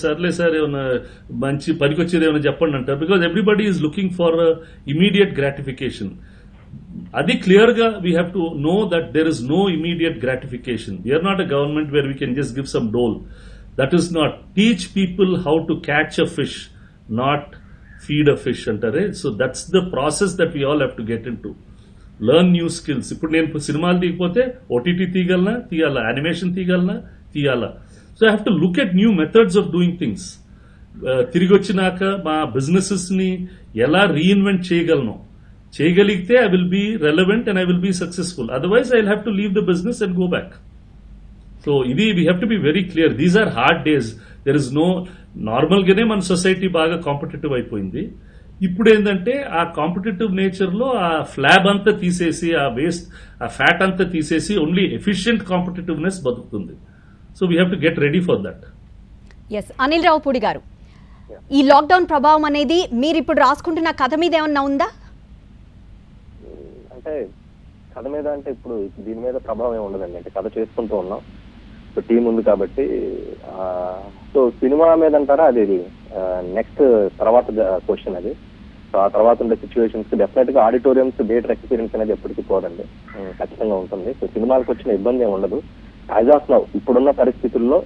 Speaker 2: సర్లే సార్ ఏమైనా మంచి పనికొచ్చేది ఏమైనా చెప్పండి అంటారు. Because everybody is looking for immediate gratification. అది క్లియర్ గా we have to know that there is no immediate gratification. We are not a government where we can just give some dole. That is not. Teach people how to catch a fish, not feed a fish అంటారే. So that's the process that we all have to get into. Learn new skills. ఇప్పుడు నేను సినిమాలు తీయకపోతే OTT తీయగలనా, తీయాలా, animation తీయగలనా, తీయాలా. So I have to look at new methods of doing things. తిరిగి వచ్చినాక మా బిజినెసెస్ ని ఎలా రీఇన్వెంట్ చేయగలను, చేయగలిగితే I will be relevant and I will be successful. Otherwise I will have to leave the business and go back. So ఇది we have to be very clear. These are hard days. There is no, normal గానే మన society బాగా competitive అయిపోయింది. ఇప్పుడు ఏంటంటే ఆ competitive nature లో ఆ ఫ్లాబ్ అంతా తీసేసి, ఆ వేస్ట్, ఆ ఫ్యాట్ అంతా తీసేసి ఓన్లీ ఎఫిషియెంట్ కాంపిటేటివ్నెస్ బతుకుతుంది. So we have to get ready for that.
Speaker 1: Yes, Anil Ravipudi గారు, ఈ లాక్డౌన్ ప్రభావం అనేది మీరు ఇప్పుడు రాసుకుంటున్న కథ మీద ఏమన్నా ఉందా?
Speaker 3: అంటే కథ మీద అంటే ఇప్పుడు దీని మీద ప్రభావం ఏమి ఉండదండి. అంటే కథ చేసుకుంటూ ఉన్నాం, సో టీం ఉంది కాబట్టి. సో సినిమా మీద అంటారా, అది నెక్స్ట్ తర్వాత క్వశ్చన్ అది. సో ఆ తర్వాత ఉండే సిచ్యువేషన్స్ డెఫినెట్ గా ఆడిటోరియంస్ థియేటర్ ఎక్స్పీరియన్స్ అనేది ఎప్పటికీ పోదండి, ఖచ్చితంగా ఉంటుంది. సో సినిమాలకు వచ్చిన ఇబ్బంది ఏమి ఉండదు. యాజ్ ఆఫ్ నౌ ఇప్పుడున్న పరిస్థితుల్లో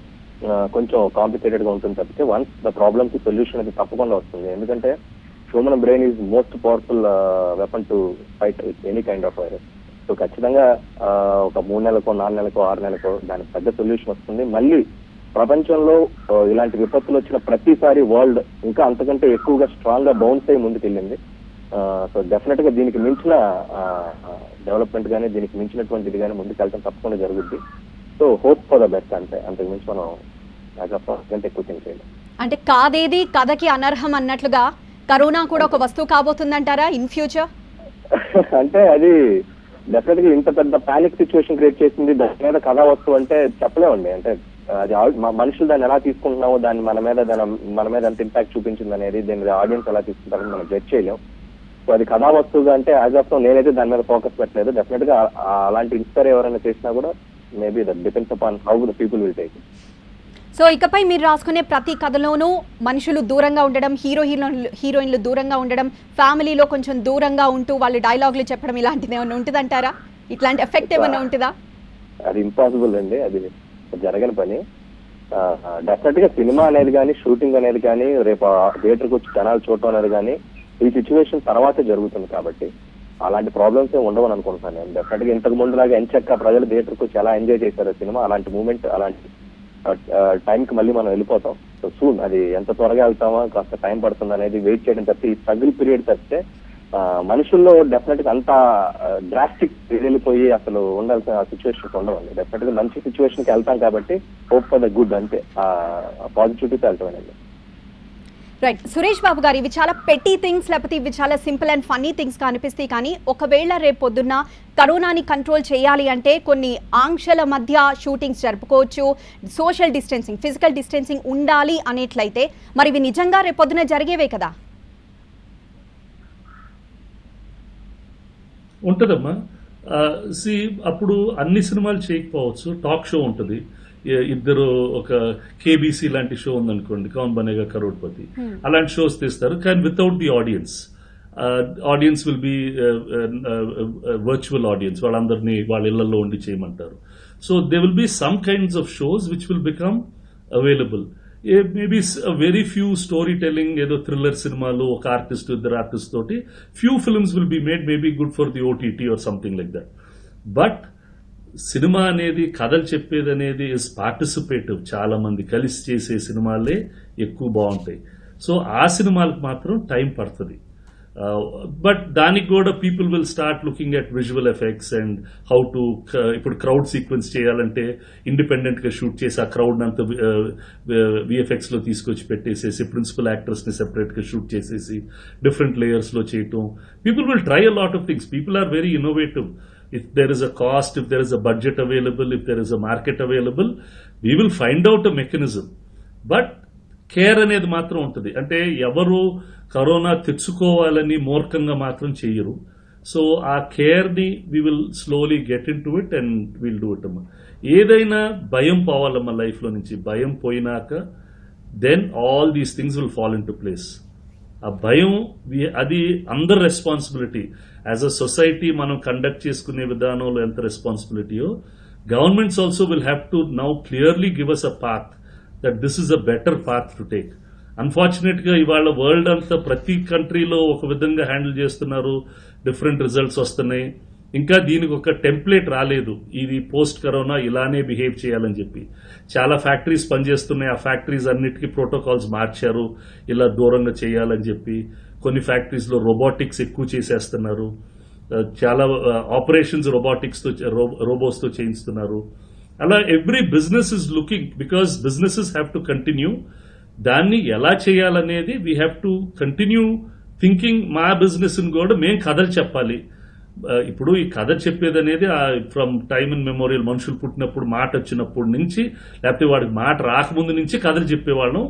Speaker 3: కొంచెం కాంప్లికేటెడ్ గా ఉంటుంది తప్పితే వన్స్ ద ప్రాబ్లమ్ కి సొల్యూషన్ అది తప్పకుండా వస్తుంది. ఎందుకంటే human brain is most powerful weapon to fight any kind of virus. So ఖచ్చితంగా ఒక 3 నెలలకో 4 నెలలకో 6 నెలలకో దానికి పెద్ద సొల్యూషన్ వస్తుంది. మళ్ళీ ప్రపంచంలో ఇలాంటి విపత్తులు వచ్చిన ప్రతిసారి వరల్డ్ ఇంకా అంతకంటే ఎక్కువగా స్ట్రాంగ్ గా బౌన్స్ అయ్యి ముందుకెళ్ళింది. సో డెఫినెట్ గా దీనికి మించిన డెవలప్మెంట్ గానీ, దీనికి మించినటువంటిది కానీ ముందుకు వెళ్ళడం తప్పకుండా జరుగుద్ది. So hope for the best. అంతకు మించి మనం ఎక్కువ థింక్ చేయాలి.
Speaker 1: అంటే కాదేది కథకి అనర్హం అన్నట్లుగా కరోనా కూడా ఒక వస్తువు కాబోతుందంటారా ఇన్ ఫ్యూచర్?
Speaker 3: అంటే అది డెఫినెట్ గా ఇంత పెద్ద పానిక్ సిచ్యువేషన్ క్రియేట్ చేసింది, దాని మీద కథా వస్తువు అంటే చెప్పలేమండి. అంటే అది మనుషులు దాన్ని ఎలా తీసుకుంటున్నామో, దాన్ని మన మీద ఎంత ఇంపాక్ట్ చూపించింది అనేది, దీని ఆడియన్స్ ఎలా తీసుకుంటారని మనం జడ్జ్ చేయలేం. సో అది కథా వస్తువుగా అంటే యాజ్ ఆఫ్ నౌ నేనైతే దాని మీద ఫోకస్ పెట్టలేదు. డెఫినెట్ గా అలాంటి ఇన్స్పైర్ ఎవరైనా చేసినా కూడా maybe that depends upon how the people will take.
Speaker 1: So ఇకపై మీరు రాసుకునే ప్రతి కథలోనూ మనుషులు దూరంగా ఉండడం, హీరోయిన్లు దూరంగా ఉండడం, ఫ్యామిలీలో కొంచెం దూరంగా ఉంటూ వాళ్ళు డైలాగులు చెప్పడం, ఇలాంటిది ఏమైనా ఉంటుందంటారా? ఇట్లాంటి ఎఫెక్ట్ ఏమైనా ఉంటుందా?
Speaker 3: అది ఇంపాసిబుల్ అండి, అది జరగని పని. డెఫినెట్ గా సినిమా అనేది కానీ, షూటింగ్ అనేది కానీ, రేపు థియేటర్కి వచ్చి జనాలు చూడటం అనేది కానీ ఈ సిచ్యువేషన్ తర్వాతే జరుగుతుంది. కాబట్టి అలాంటి ప్రాబ్లమ్స్ ఏమి ఉండవని అనుకుంటున్నాను నేను. డెఫినెట్ గా ఇంతకు ముందులాగా ఎంచక్క ప్రజలు థియేటర్కి వచ్చి ఎలా ఎంజాయ్ చేశారు సినిమా, అలాంటి మూమెంట్, అలాంటి టైంకి మళ్ళీ మనం వెళ్ళిపోతాం. సో సూన్ అది ఎంత త్వరగా వెళ్తామో, కాస్త టైం పడుతుంది అనేది వెయిట్ చేయడం తప్పితే, ఈ స్ట్రగుల్ పీరియడ్ తప్పితే మనుషుల్లో డెఫినెట్ గా అంతా డ్రాస్టిక్ వెళ్ళిపోయి అసలు ఉండాల్సిన సిచ్యువేషన్స్ ఉండవండి. డెఫినెట్ గా మంచి సిచ్యువేషన్ కి వెళ్తాం కాబట్టి హోప్ ఫర్ ద గుడ్, అంతే పాజిటివిటీతో వెళ్తాం అనేది.
Speaker 1: రైట్, సురేష్ బాబు గారు, ఇవి చాలా పెట్టి థింగ్స్, లేకపోతే ఇవి చాలా సింపుల్ అండ్ ఫన్నీ థింగ్స్ గా అనిపిస్తాయి. కానీ ఒకవేళ రేపు పొద్దున్న కరోనాని కంట్రోల్ చేయాలి అంటే కొన్ని ఆంక్షల మధ్య షూటింగ్స్ జరుపుకోవచ్చు, సోషల్ డిస్టెన్సింగ్, ఫిజికల్ డిస్టెన్సింగ్ ఉండాలి అనేట్లయితే మరి ఇవి నిజంగా రేపు పొద్దున జరిగేవే కదా?
Speaker 2: ఉంటుందమ్మా. అప్పుడు అన్ని సినిమాలు చేయకపోవచ్చు, టాక్ షో ఉంటుంది, ఇద్దరు ఒక కేబీసీ లాంటి షో ఉందనుకోండి, కౌన్ బనేగా కరోడ్పతి, అలాంటి షోస్ తీస్తారు. కానీ without the audience. Audience will be virtual audience, వాళ్ళందరినీ వాళ్ళ ఇళ్లలో ఉండి చేయమంటారు. So they will be some kinds of shows which will become available. Maybe very few story telling, ఏదో థ్రిల్లర్ సినిమాలు ఒక ఆర్టిస్ట్ ఇద్దరు ఆర్టిస్ట్ తోటి few films will be made, maybe good for the OTT or something like that. But cinema అనేది, కథలు చెప్పేది అనేది is participative. చాలా మంది కలిసి చేసే సినిమాలే ఎక్కువ బాగుంటాయి. సో ఆ సినిమాలకు మాత్రం టైం పడుతుంది. బట్ దానికి కూడా people will start looking at visual effects and how to, ఇప్పుడు క్రౌడ్ సీక్వెన్స్ చేయాలంటే ఇండిపెండెంట్ గా షూట్ చేసి ఆ క్రౌడ్ అంతా విఎఫ్ఎక్స్ లో తీసుకొచ్చి పెట్టేసేసి ప్రిన్సిపల్ యాక్టర్స్ ని సెపరేట్ గా షూట్ చేసేసి డిఫరెంట్ లేయర్స్ లో చేయటం. People will try a lot of things. People are very innovative. If there is a cost, if there is a budget available, if there is a market available, we will find out a mechanism. But care అనేది మాత్రం ఉంటుంది. అంటే ఎవరు corona తెచ్చుకోవాలని మూర్ఖంగా మాత్రం చెయ్యరు. So ఆ కేర్ని we will slowly get into it and will do it అమ్మా. ఏదైనా భయం పోవాలమ్మా లైఫ్లో నుంచి. భయం పోయినాక then all these things will fall into place. ఆ భయం అది అందరి రెస్పాన్సిబిలిటీ. యాజ్ అ సొసైటీ మనం కండక్ట్ చేసుకునే విధానంలో ఎంత రెస్పాన్సిబిలిటీయో, governments also will have to now clearly give us a path that this is a better path to take. Unfortunate గా ఇవాళ వరల్డ్ అంతా ప్రతి కంట్రీలో ఒక విధంగా హ్యాండిల్ చేస్తున్నారు, డిఫరెంట్ రిజల్ట్స్ వస్తున్నాయి. ఇంకా దీనికి ఒక టెంప్లెట్ రాలేదు, ఇది పోస్ట్ కరోనా ఇలానే బిహేవ్ చేయాలని చెప్పి. చాలా ఫ్యాక్టరీస్ పనిచేస్తున్నాయి, ఆ ఫ్యాక్టరీస్ అన్నిటికీ ప్రోటోకాల్స్ మార్చారు ఇలా దూరంగా చేయాలని చెప్పి. కొన్ని ఫ్యాక్టరీస్ లో రోబోటిక్స్ ఎక్కువ చేసేస్తున్నారు, చాలా ఆపరేషన్స్ రోబోట్స్ తో చేయిస్తున్నారు. అలా every business is looking, because businesses have to continue. దాన్ని ఎలా చేయాలనేది we have to continue thinking. మా బిజినెస్ కూడా మేము కథలు చెప్పాలి. ఇప్పుడు ఈ కథ చెప్పేది అనేది ఫ్రమ్ టైమ్ ఇన్ మెమోరియల్, మనుషులు పుట్టినప్పుడు మాట వచ్చినప్పటి నుంచి, లేకపోతే వాడికి మాట రాకముందు నుంచి కథలు చెప్పేవాళ్ళం.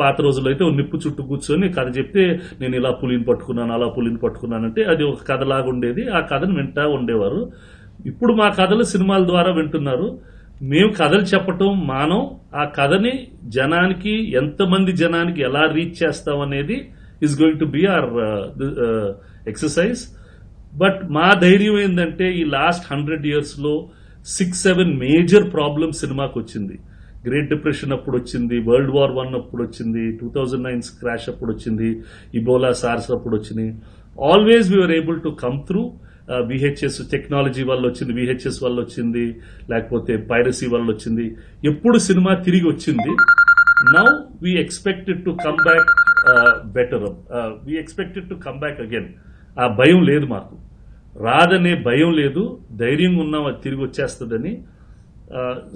Speaker 2: పాత రోజుల్లో అయితే నిప్పు చుట్టూ కూర్చొని కథ చెప్తే నేను ఇలా పులిని పట్టుకున్నాను, అలా పులిని పట్టుకున్నానంటే అది ఒక కథలాగా ఉండేది. ఆ కథను వింటా ఉండేవారు. ఇప్పుడు మా కథలు సినిమాల ద్వారా వింటున్నారు. మేము కథలు చెప్పటం మానం. ఆ కథని జనానికి, ఎంతమంది జనానికి ఎలా రీచ్ చేస్తాం అనేది is going to be our exercise. But మా ధైర్యం ఏంటంటే ఈ లాస్ట్ 100 years లో 6-7 మేజర్ ప్రాబ్లమ్స్ సినిమాకి వచ్చింది. గ్రేట్ డిప్రెషన్ అప్పుడు వచ్చింది, World War I అప్పుడు వచ్చింది, 2009 క్రాష్ అప్పుడు వచ్చింది, ఇబోలా, సార్స్ అప్పుడు వచ్చినాయి. Always we're able to come through. VHS technology వల్ల వచ్చింది, విహెచ్ఎస్ వల్ల వచ్చింది, లేకపోతే పైరసీ వల్ల వచ్చింది. ఎప్పుడు సినిమా తిరిగి వచ్చింది. Now we expected to come back better. We expected to come back again. ఆ భయం లేదు మాకు, రాదనే భయం లేదు, ధైర్యంగా ఉన్నాం అది తిరిగి వచ్చేస్తుందని.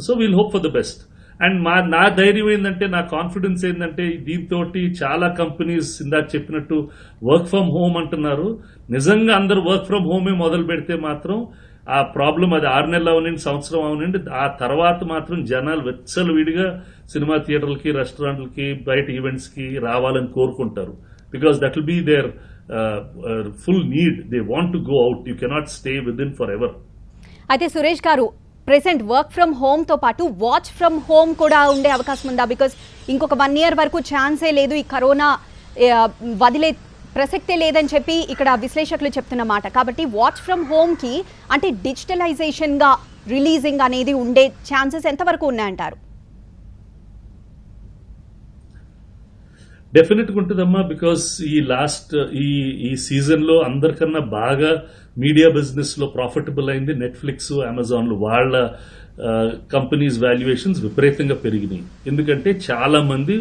Speaker 2: So we'll hope for the best. And నా ధైర్యం ఏంటంటే, నా కాన్ఫిడెన్స్ ఏంటంటే, దీంతో చాలా కంపెనీస్ ఇందాక చెప్పినట్టు వర్క్ ఫ్రమ్ హోమ్ అంటున్నారు. నిజంగా అందరూ వర్క్ ఫ్రమ్ హోమే మొదలు పెడితే మాత్రం ఆ ప్రాబ్లం అది 6 నెలలు అవనండి, సంవత్సరం అవనండి, ఆ తర్వాత మాత్రం జనాలు వెచ్చలు విడిగా సినిమా థియేటర్లకి, రెస్టారెంట్లకి, బయట ఈవెంట్స్ కి రావాలని కోరుకుంటారు. Because that will be their full need. They want to go out. You cannot stay with in forever.
Speaker 1: అయితే సురేష్ గారు, ప్రెసెంట్ వర్క్ ఫ్రమ్ హోమ్ తో పాటు వాచ్ ఫ్రమ్ హోమ్ కూడా ఉండే అవకాశం ఉందా? బికాస్ ఇంకొక 1 year వరకు ఛాన్సే లేదు, ఈ కరోనా వదిలే ప్రసక్తే లేదని చెప్పి ఇక్కడ విశ్లేషకులు చెప్తున్న మాట. కాబట్టి వాచ్ ఫ్రమ్ హోమ్ కి అంటే డిజిటలైజేషన్ గా రిలీజింగ్ అనేది ఉండే ఛాన్సెస్ ఎంతవరకు ఉన్నాయంటారు?
Speaker 2: డెఫినెట్ గా ఉంటుందమ్మా. బికాస్ ఈ సీజన్ లో అందరికన్నా బాగా మీడియా బిజినెస్ లో ప్రాఫిటబుల్ అయింది నెట్ఫ్లిక్స్, అమెజాన్. వాళ్ళ కంపెనీస్ వాల్యుయేషన్స్ విపరీతంగా పెరిగినాయి. ఎందుకంటే చాలా మంది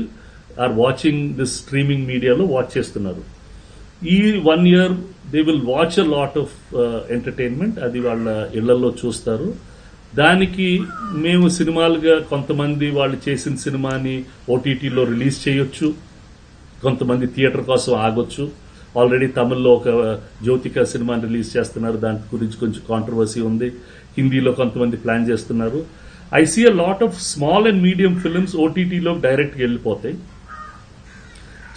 Speaker 2: ఆర్ వాచింగ్ దిస్ స్ట్రీమింగ్ మీడియాలో వాచ్ చేస్తున్నారు. ఈ 1 year they will watch a lot of entertainment. అది వాళ్ళ ఇళ్లలో చూస్తారు. దానికి మేము సినిమాలుగా కొంతమంది వాళ్ళు చేసిన సినిమాని ఓటీటీలో రిలీజ్ చేయొచ్చు, కొంతమంది థియేటర్ కోసం ఆగొచ్చు. ఆల్రెడీ తమిళ్లో ఒక జ్యోతిక సినిమాని రిలీజ్ చేస్తున్నారు, దాని గురించి కొంచెం కాంట్రవర్సీ ఉంది. హిందీలో కొంతమంది ప్లాన్ చేస్తున్నారు. I see a lot of small and medium films ఓటీటీలో డైరెక్ట్గా వెళ్ళిపోతాయి.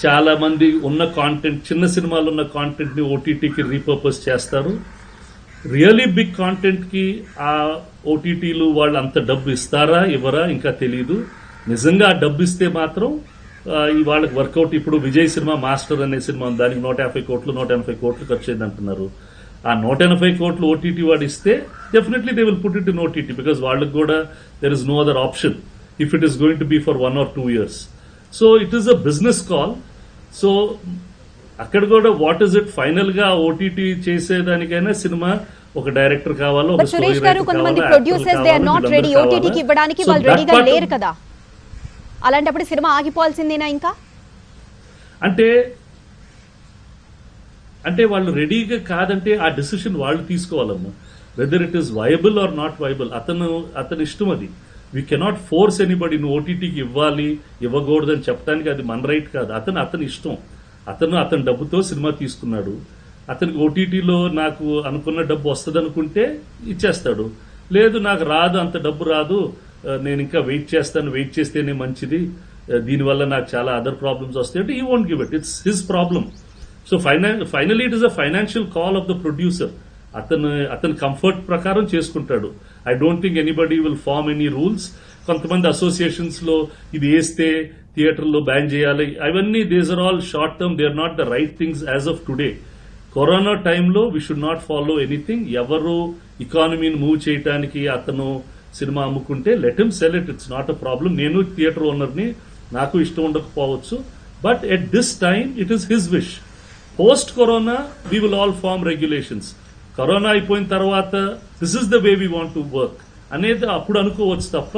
Speaker 2: చాలా మంది ఉన్న కాంటెంట్, చిన్న సినిమాలు ఉన్న కాంటెంట్ ని ఓటీటీకి రీపర్పస్ చేస్తారు. రియలీ బిగ్ కాంటెంట్ కి ఆ ఓటీటీలు వాళ్ళు అంత డబ్బు ఇస్తారా ఇవ్వరా ఇంకా తెలియదు. నిజంగా ఆ డబ్బు ఇస్తే మాత్రం వాళ్ళకి వర్కౌట్. ఇప్పుడు విజయ్ సినిమా మాస్టర్ అనే సినిమా, దానికి 180 కోట్లు ఖర్చు అయింది అంటున్నారు. ఆ 180 కోట్లు ఓటీటీ వాడు ఇస్తే definitely they will put it in OTT, because వాళ్ళకి కూడా there is no other option if it is going to be for 1 or 2 years. So it is a business call. సో అక్కడ కూడా వాట్ ఇస్ ఇట్ ఫైనల్ గా OTT చేసేదానికైనా cinema ఒక director కావాలో, ఒక స్టోరీ రైటర్
Speaker 1: కావాలో. అలాంటప్పుడు సినిమా ఆగిపోవాల్సిందేనా ఇంకా?
Speaker 2: అంటే వాళ్ళు రెడీగా కాదంటే ఆ డిసిషన్ వాళ్ళు తీసుకోవాలమ్మా. Whether it is viable or not viable అతని ఇష్టం అది. వీ కెనాట్ ఫోర్స్ ఎనీబడి నువ్వు ఓటీటీకి ఇవ్వాలి ఇవ్వకూడదని చెప్పడానికి అది మన రైట్ కాదు. అతని ఇష్టం. అతని డబ్బుతో సినిమా తీసుకున్నాడు. అతనికి ఓటీటీలో నాకు అనుకున్న డబ్బు వస్తుంది అనుకుంటే ఇచ్చేస్తాడు. లేదు నాకు రాదు, అంత డబ్బు రాదు, నేను ఇంకా వెయిట్ చేస్తేనే మంచిది, దీనివల్ల నాకు చాలా అదర్ ప్రాబ్లమ్స్ వస్తాయి అంటే he won't give it. It's his problem. So finally it is a financial call of the producer. అతని కంఫర్ట్ ప్రకారం చేసుకుంటాడు. I don't think anybody will form any rules. కొంతమంది అసోసియేషన్స్ లో ఇది వేస్తే థియేటర్లో బ్యాన్ చేయాలి, అవన్నీ these are all short term, they are not the right things as of today. Corona టైంలో we should not follow anything. ఎవరు ఎకానమీని మూవ్ చేయడానికి అతను సినిమా అమ్ముకుంటే let him sell it, it's not a problem. నేను theatre ఓనర్ని, నాకు ఇష్టం ఉండకపోవచ్చు, but at this time it is his wish. Post corona we will all form regulations. Corona అయిపోయిన తర్వాత this is the way we want to work అనేది అప్పుడు అనుకోవచ్చు తప్ప,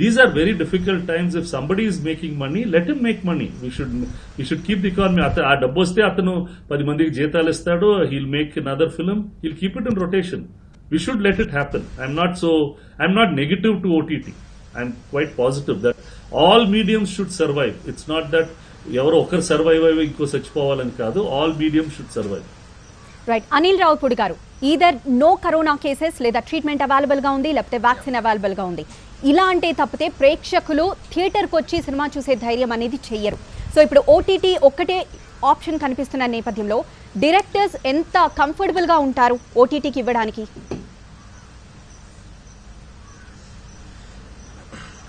Speaker 2: these are very difficult times. If somebody is making money, let him make money. We should keep the economy. ఆ డబ్బు వస్తే అతను 10 మందికి జీతాలు ఇస్తాడు, heal make another film, he'll keep it in rotation. We should let it happen. I'm not negative to OTT. I'm quite positive that all mediums should survive. It's not that ఎవరో ఒకరు survive అయ్యి ఇంకో చచ్చిపోవాలని కాదు. All medium should survive.
Speaker 1: Right. Anil Ravipudi గారు, either no corona cases లేదా treatment available గా ఉంది, లేకపోతే వ్యాక్సిన్ అవైలబుల్ గా ఉంది. ఇలా అంటే తప్పితే ప్రేక్షకులు థియేటర్కి వచ్చి సినిమా చూసే ధైర్యం అనేది చెయ్యరు. సో ఇప్పుడు ఓటీటీ ఒక్కటే ఆప్షన్ కనిపిస్తున్న నేపథ్యంలో డైరెక్టర్స్ ఎంత కంఫర్టబుల్ గా ఉంటారు ఓటీటీకి ఇవ్వడానికి?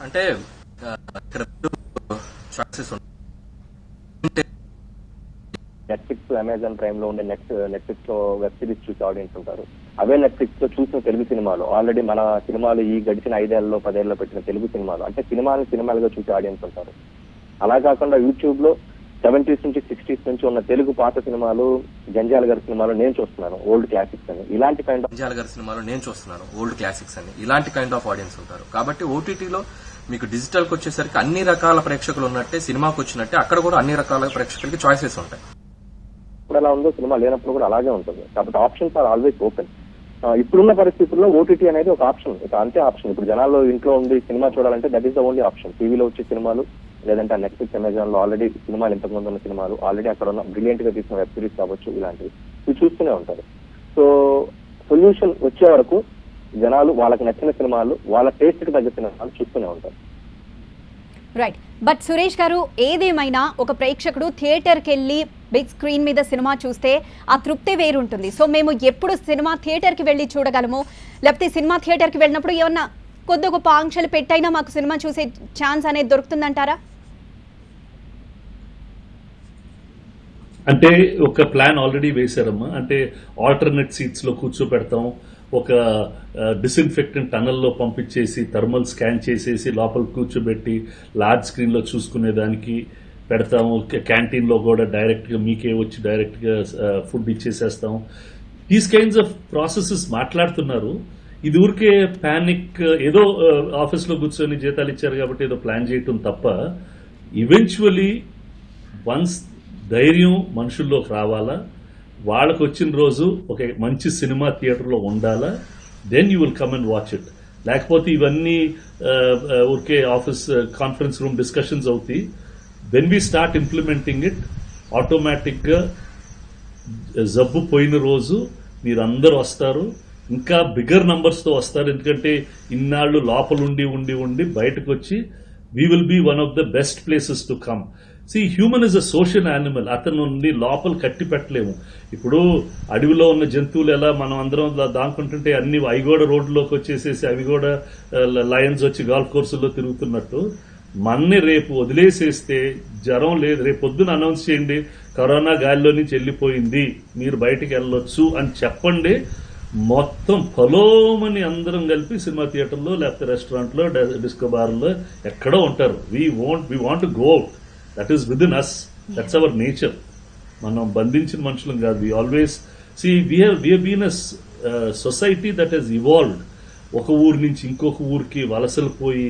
Speaker 4: అంటే ఇక్కడ చాయిసెస్ ఉంటాయి.
Speaker 3: నెట్ఫ్లిక్స్, అమెజాన్ ప్రైమ్ లో ఉండే నెట్ఫ్లిక్స్ లో వెబ్ సిరీస్ చూసే ఆడియన్స్ ఉంటారు. అవే నెట్ఫ్లిక్స్ లో చూసిన తెలుగు సినిమాలు, ఆల్రెడీ మన సినిమాలు ఈ గడిచిన 5 ఏళ్లలో 10 ఏళ్లలో పెట్టిన తెలుగు సినిమాలు, అంటే సినిమాలుగా చూసే ఆడియన్స్ ఉంటారు. అలా కాకుండా యూట్యూబ్ లో 70s నుంచి 60s నుంచి ఉన్న తెలుగు పాత సినిమాలు, జంజాల గారి సినిమాలు నేను చూస్తున్నాను, ఓల్డ్ క్లాసిక్స్ అని, ఇలాంటి కైండ్ ఆఫ్
Speaker 4: జంజాల గారి సినిమాలు నేను చూస్తున్నాను, ఓల్డ్ క్లాసిక్స్ అని, ఇలాంటి కైండ్ ఆఫ్ ఆడియన్స్ ఉంటారు. కాబట్టి ఓటీటీలో మీకు డిజిటల్ కి వచ్చేసరికి అన్ని రకాల ప్రేక్షకులు ఉన్నట్టే, సినిమాకి వచ్చినట్టే అక్కడ కూడా అన్ని రకాల ప్రేక్షకులకి చాయిసెస్ ఉంటాయి.
Speaker 3: ఇప్పుడు ఎలా ఉందో సినిమా లేనప్పుడు కూడా అలాగే ఉంటుంది. కాబట్టి ఆప్షన్స్ ఆర్ ఆల్వేస్ ఓపెన్. ఇప్పుడున్న పరిస్థితుల్లో ఓటీటీ అనేది ఒక ఆప్షన్, ఇక అంతే ఆప్షన్. ఇప్పుడు జనాల్లో ఇంట్లో ఉండి సినిమా చూడాలంటే that is the only option. టీవీలో వచ్చే సినిమాలు, లేదంటే నెట్ఫ్లిక్స్, అమెజాన్ లో ఆల్రెడీ సినిమాలు ఇంతకుముందు ఉన్న సినిమాలు, ఆల్రెడీ అక్కడ ఉన్న బ్రిలియంట్ గా తీసిన వెబ్ సిరీస్ కావచ్చు, ఇలాంటివి ఇవి చూస్తూనే ఉంటారు. సో సొల్యూషన్ వచ్చే వరకు జనాలు వాళ్ళకి నచ్చిన సినిమాలు, వాళ్ళ టేస్ట్ కి తగ్గ సినిమాలు చూస్తూనే ఉంటారు.
Speaker 1: రైట్. బట్ సురేష్ గారు, ఏదేమైనా ఒక ప్రేక్షకుడు థియేటర్కి వెళ్ళి బిగ్ స్క్రీన్ మీద సినిమా చూస్తే ఆ తృప్తి వేరుంటుంది. సో మేము ఎప్పుడు సినిమా థియేటర్కి వెళ్ళి చూడగలము, లేకపోతే సినిమా థియేటర్కి వెళ్ళినప్పుడు ఏమన్నా కొద్ది గొప్ప ఆంక్షలు పెట్టైనా మాకు సినిమా చూసే ఛాన్స్ అనేది దొరుకుతుందంటారా?
Speaker 2: అంటే ఒక ప్లాన్ ఆల్రెడీ వేశారమ్మా. అంటే ఆల్టర్నేట్ సీట్స్ లో కూర్చోపెడతాం, ఒక డిస్ఇన్ఫెక్టెంట్ టనల్లో పంపించేసి థర్మల్ స్కాన్ చేసేసి లోపల కూర్చోబెట్టి లార్జ్ స్క్రీన్ లో చూసుకునేదానికి పెడతాము. క్యాంటీన్ లో కూడా డైరెక్ట్ గా మీకే వచ్చి డైరెక్ట్ గా ఫుడ్ ఇచ్చేసేస్తాం. దీస్ కైండ్స్ ఆఫ్ ప్రాసెసెస్ మాట్లాడుతున్నారు. ఇది ఊరికే పానిక్, ఏదో ఆఫీస్ లో కూర్చొని జీతాలు ఇచ్చారు కాబట్టి ఏదో ప్లాన్ చేయటం తప్ప, ఈవెన్చువలీ వన్స్ ధైర్యం మనుషుల్లోకి రావాలా, వాళ్ళకు వచ్చిన రోజు ఒక మంచి సినిమా థియేటర్లో ఉండాలా, then you will come and watch it. లేకపోతే ఇవన్నీ ఊరికే ఆఫీస్ కాన్ఫరెన్స్ రూమ్ డిస్కషన్స్ అవుతాయి. When we start implementing it, automatic గా జబ్బు పోయిన రోజు మీరందరూ వస్తారు, ఇంకా బిగ్గర్ నంబర్స్ తో వస్తారు. ఎందుకంటే ఇన్నాళ్లు లోపలుండి ఉండి ఉండి బయటకు వచ్చి we will be one of the best places to come. See human is a social animal. అతను లోపల కట్టి పెట్టలేము. ఇప్పుడు అడవిలో ఉన్న జంతువులు ఎలా మనం అందరం దాక్కుంటుంటే అన్ని అవి కూడా రోడ్లోకి వచ్చేసేసి అవి కూడా లయన్స్ వచ్చి గాల్ఫ్ కోర్సుల్లో తిరుగుతున్నట్టు మన్ని రేపు వదిలేసేస్తే జ్వరం లేదు, రేపు పొద్దున అనౌన్స్ చేయండి కరోనా గాలిలో నుంచి వెళ్ళిపోయింది, మీరు బయటికి వెళ్ళొచ్చు అని చెప్పండి, మొత్తం పలోమని అందరం కలిపి సినిమా థియేటర్లో లేకపోతే రెస్టారెంట్లో డిస్కో బార్లో ఎక్కడో ఉంటారు. We want to go out. That is with in us. That's our nature. మనం బంధించిన మనుషులం కాదు. We always see we have been a society that has evolved. ఒక ఊరు నుంచి ఇంకొక ఊరికి వలసలు పోయి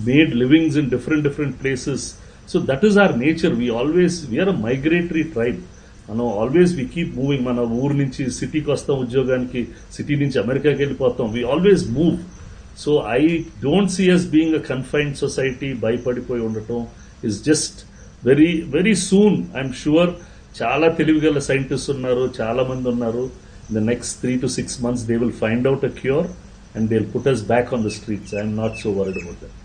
Speaker 2: made livings in different places. So that is our nature. We're a migratory tribe. మనం ఆల్వేస్ వీ కీప్ మూవింగ్. మన ఊరు నుంచి సిటీకి వస్తాం ఉద్యోగానికి, సిటీ నుంచి అమెరికాకి వెళ్ళిపోతాం. We always move. So I don't see us being a confined society. భయపడిపోయి ఉండటం is just very, very soon, I'm sure, చాలా తెలివిగల సైంటిస్ట్ ఉన్నారు, చాలా మంది ఉన్నారు. In the next 3 to 6 months they will find out a cure and they will put us back on the streets. I'm not so worried about that.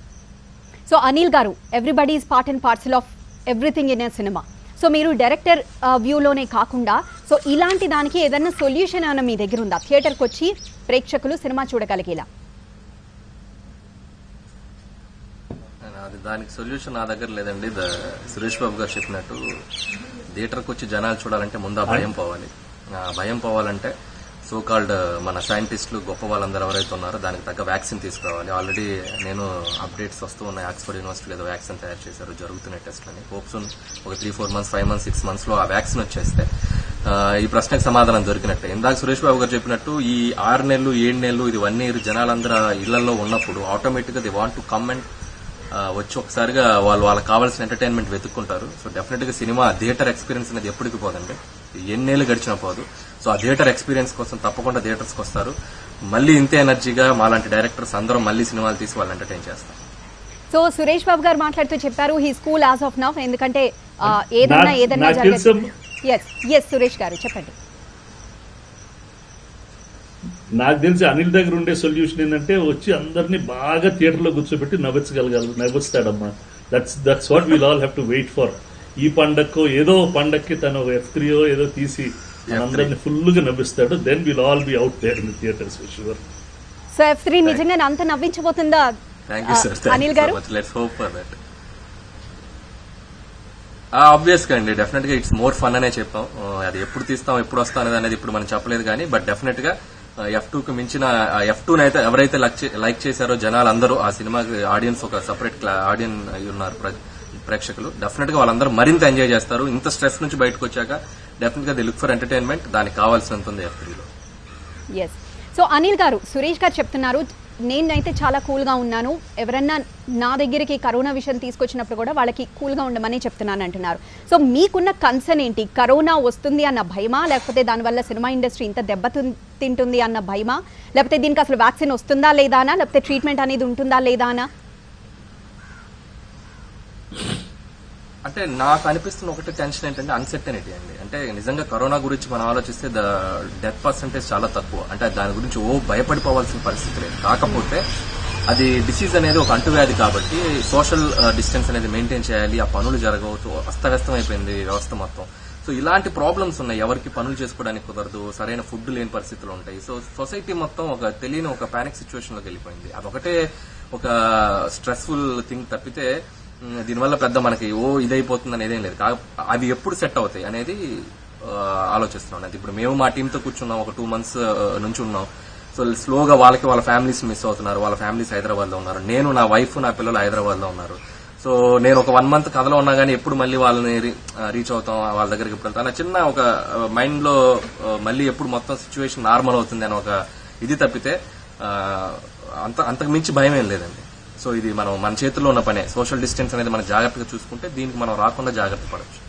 Speaker 1: So Anil గారు, everybody is part and parcel of everything in a cinema. So మీరు director వ్యూలోనే కాకుండా so ఇలాంటి దానికి ఏదైనా solution ఏమైనా మీ దగ్గర ఉందా, థియేటర్కి వచ్చి ప్రేక్షకులు సినిమా చూడగలిగేలా?
Speaker 4: అది దానికి సొల్యూషన్ నా దగ్గర లేదండి. సురేష్ బాబు గారు చెప్పినట్టు థియేటర్కి వచ్చి జనాలు చూడాలంటే ముందు ఆ భయం పోవాలి. ఆ భయం పోవాలంటే సో కాల్డ్ మన సైంటిస్టులు గొప్ప వాళ్ళందరూ ఎవరైతే ఉన్నారో దానికి తగ్గ వ్యాక్సిన్ తీసుకురావాలి. ఆల్రెడీ నేను అప్డేట్స్ వస్తూ ఉన్నాయి. ఆక్స్ఫర్డ్ యూనివర్సిటీ ఏదో వ్యాక్సిన్ తయారు చేశారు, జరుగుతున్నాయి టెస్ట్లని. హోప్స్ ఒక 3-4 months 5 months 6 months లో ఆ వ్యాక్సిన్ వచ్చేస్తే ఈ ప్రశ్నకు సమాధానం దొరికినట్టే. ఇందాక సురేష్ బాబు గారు చెప్పినట్టు ఈ 6 నెలలు 7 నెలలు ఇది 1 year జనాలందరూ ఇళ్లలో ఉన్నప్పుడు ఆటోమేటిక్ గా they want to come and వచ్చి ఒకసారిగా వాళ్ళకి కావాల్సిన ఎంటర్టైన్మెంట్ వెతుక్కుంటారు. సో డెఫినెట్ గా సినిమా థియేటర్ ఎక్స్పీరియన్స్ అనేది ఎప్పటికి పోదండి, ఎన్నేళ్ళు గడిచినా పోదు. సో ఆ థియేటర్ ఎక్స్పీరియన్స్ కోసం తప్పకుండా థియేటర్స్కి వస్తారు. మళ్ళీ ఇంతే ఎనర్జీగా మాలాంటి డైరెక్టర్స్ అందరం మళ్ళీ సినిమాలు తీసి వాళ్ళు ఎంటర్టైన్ చేస్తారు.
Speaker 1: సో సురేష్ బాబు గారు మాట్లాడుతూ చెప్పారు he school as of now, ఎందుకంటే ఏదన్నా జరగదు. ఎస్ సురేష్ గారు చెప్పండి.
Speaker 2: నాకు తెలిసి అనిల్ దగ్గర ఉండే సొల్యూషన్ ఏంటంటే వచ్చి అందరినీ బాగా థియేటర్లో కూర్చోబెట్టి నవ్విస్తాడమ్మా. That's what will all have to wait for. ఈ పండక్కో ఏదో పండక్కి తను F3 ఏదో తీసి అందరినీ ఫుల్ గా నవ్విస్తాడు. Then will all be out there in the theatres for sure.
Speaker 1: So F3 నిజంగా అంత నవ్వించబోతుందా అనిల్ గారు?
Speaker 4: Let's hope for that. Obvious గా అండి, డెఫినెట్ గా ఇట్స్ మోర్ ఫన్ అనే చెప్తాం. అది ఎప్పుడు తీస్తాం ఎప్పుడు వస్తాం అనేది ఇప్పుడు మనం చెప్పలేదు కానీ, బట్ డెఫినెట్ గా F2కు మించిన F2 అయితే ఎవరైతే లైక్ చేశారో జనాలు అందరూ ఆ సినిమాకి ఆడియన్స్ ఒక సపరేట్ ఆడియన్స్ ఉన్నారు ప్రేక్షకులు. డెఫినెట్ గా వాళ్ళందరూ మరింత ఎంజాయ్ చేస్తారు. ఇంత స్ట్రెస్ నుంచి బయటకు వచ్చాక డెఫినెట్ గా ది లుక్ ఫర్ ఎంటర్టైన్మెంట్, దానికి కావాల్సినంత ఉంది F3లో.
Speaker 1: ఎస్. సో అనిల్ గారు, సురేష్ గారు చెప్తున్నారు నేనైతే చాలా కూల్గా ఉన్నాను, ఎవరన్నా నా దగ్గరికి కరోనా విషయం తీసుకొచ్చినప్పుడు కూడా వాళ్ళకి కూల్గా ఉండమని చెప్తున్నాను అంటున్నారు. సో మీకున్న కన్సర్న్ ఏంటి? కరోనా వస్తుంది అన్న భయమా, లేకపోతే దానివల్ల సినిమా ఇండస్ట్రీ ఇంత తింటుంది అన్న భయమా, లేకపోతే దీనికి అసలు వ్యాక్సిన్ వస్తుందా లేదా అనా, లేకపోతే ట్రీట్మెంట్ అనేది ఉంటుందా లేదా అనా?
Speaker 4: అంటే నాకు అనిపిస్తున్న ఒకటి టెన్షన్ ఏంటంటే అన్సర్టనిటీ అండి. అంటే నిజంగా కరోనా గురించి మనం ఆలోచిస్తే డెత్ పర్సెంటేజ్ చాలా తక్కువ. అంటే దాని గురించి భయపడిపోవాల్సిన పరిస్థితి లేదు. కాకపోతే అది డిసీజ్ అనేది ఒక అంటువ్యాధి కాబట్టి సోషల్ డిస్టెన్స్ అనేది మెయింటైన్ చేయాలి. ఆ పనులు జరగవచ్చు, అస్తవ్యస్తం అయిపోయింది వ్యవస్థ మొత్తం. సో ఇలాంటి ప్రాబ్లమ్స్ ఉన్నాయి. ఎవరికి పనులు చేసుకోవడానికి కుదరదు, సరైన ఫుడ్ లేని పరిస్థితులు ఉంటాయి. సో సొసైటీ మొత్తం ఒక తెలియని ఒక పానిక్ సిచ్యువేషన్ లోకి వెళ్ళిపోయింది. అదొకటే ఒక స్ట్రెస్ఫుల్ థింగ్ తప్పితే దీనివల్ల పెద్ద మనకి ఇదైపోతుంది అనేదేం లేదు. అవి ఎప్పుడు సెట్ అవుతాయి అనేది ఆలోచిస్తున్నాం. ఇప్పుడు మేము మా టీంతో కూర్చున్నాం, ఒక 2 months నుంచి ఉన్నాం. సో స్లోగా వాళ్ళ ఫ్యామిలీస్ మిస్ అవుతున్నారు. వాళ్ళ ఫ్యామిలీస్ హైదరాబాద్ లో ఉన్నారు. నేను, నా వైఫ్, నా పిల్లలు హైదరాబాద్ లో ఉన్నారు. సో నేను ఒక 1 month కథలో ఉన్నా గానీ ఎప్పుడు మళ్ళీ వాళ్ళని రీచ్ అవుతాం, వాళ్ళ దగ్గరికి ఎప్పుడు వెళ్తాం, చిన్న ఒక మైండ్ లో మళ్ళీ ఎప్పుడు మొత్తం సిచ్యువేషన్ నార్మల్ అవుతుంది అని ఒక ఇది తప్పితే అంతకు మించి భయం ఏం లేదండి. సో ఇది మన చేతుల్లో ఉన్న పనే. సోషల్ డిస్టెన్స్ అనేది మనం జాగ్రత్తగా చూసుకుంటే దీనికి మనం రాకుండా జాగ్రత్త పడవచ్చు.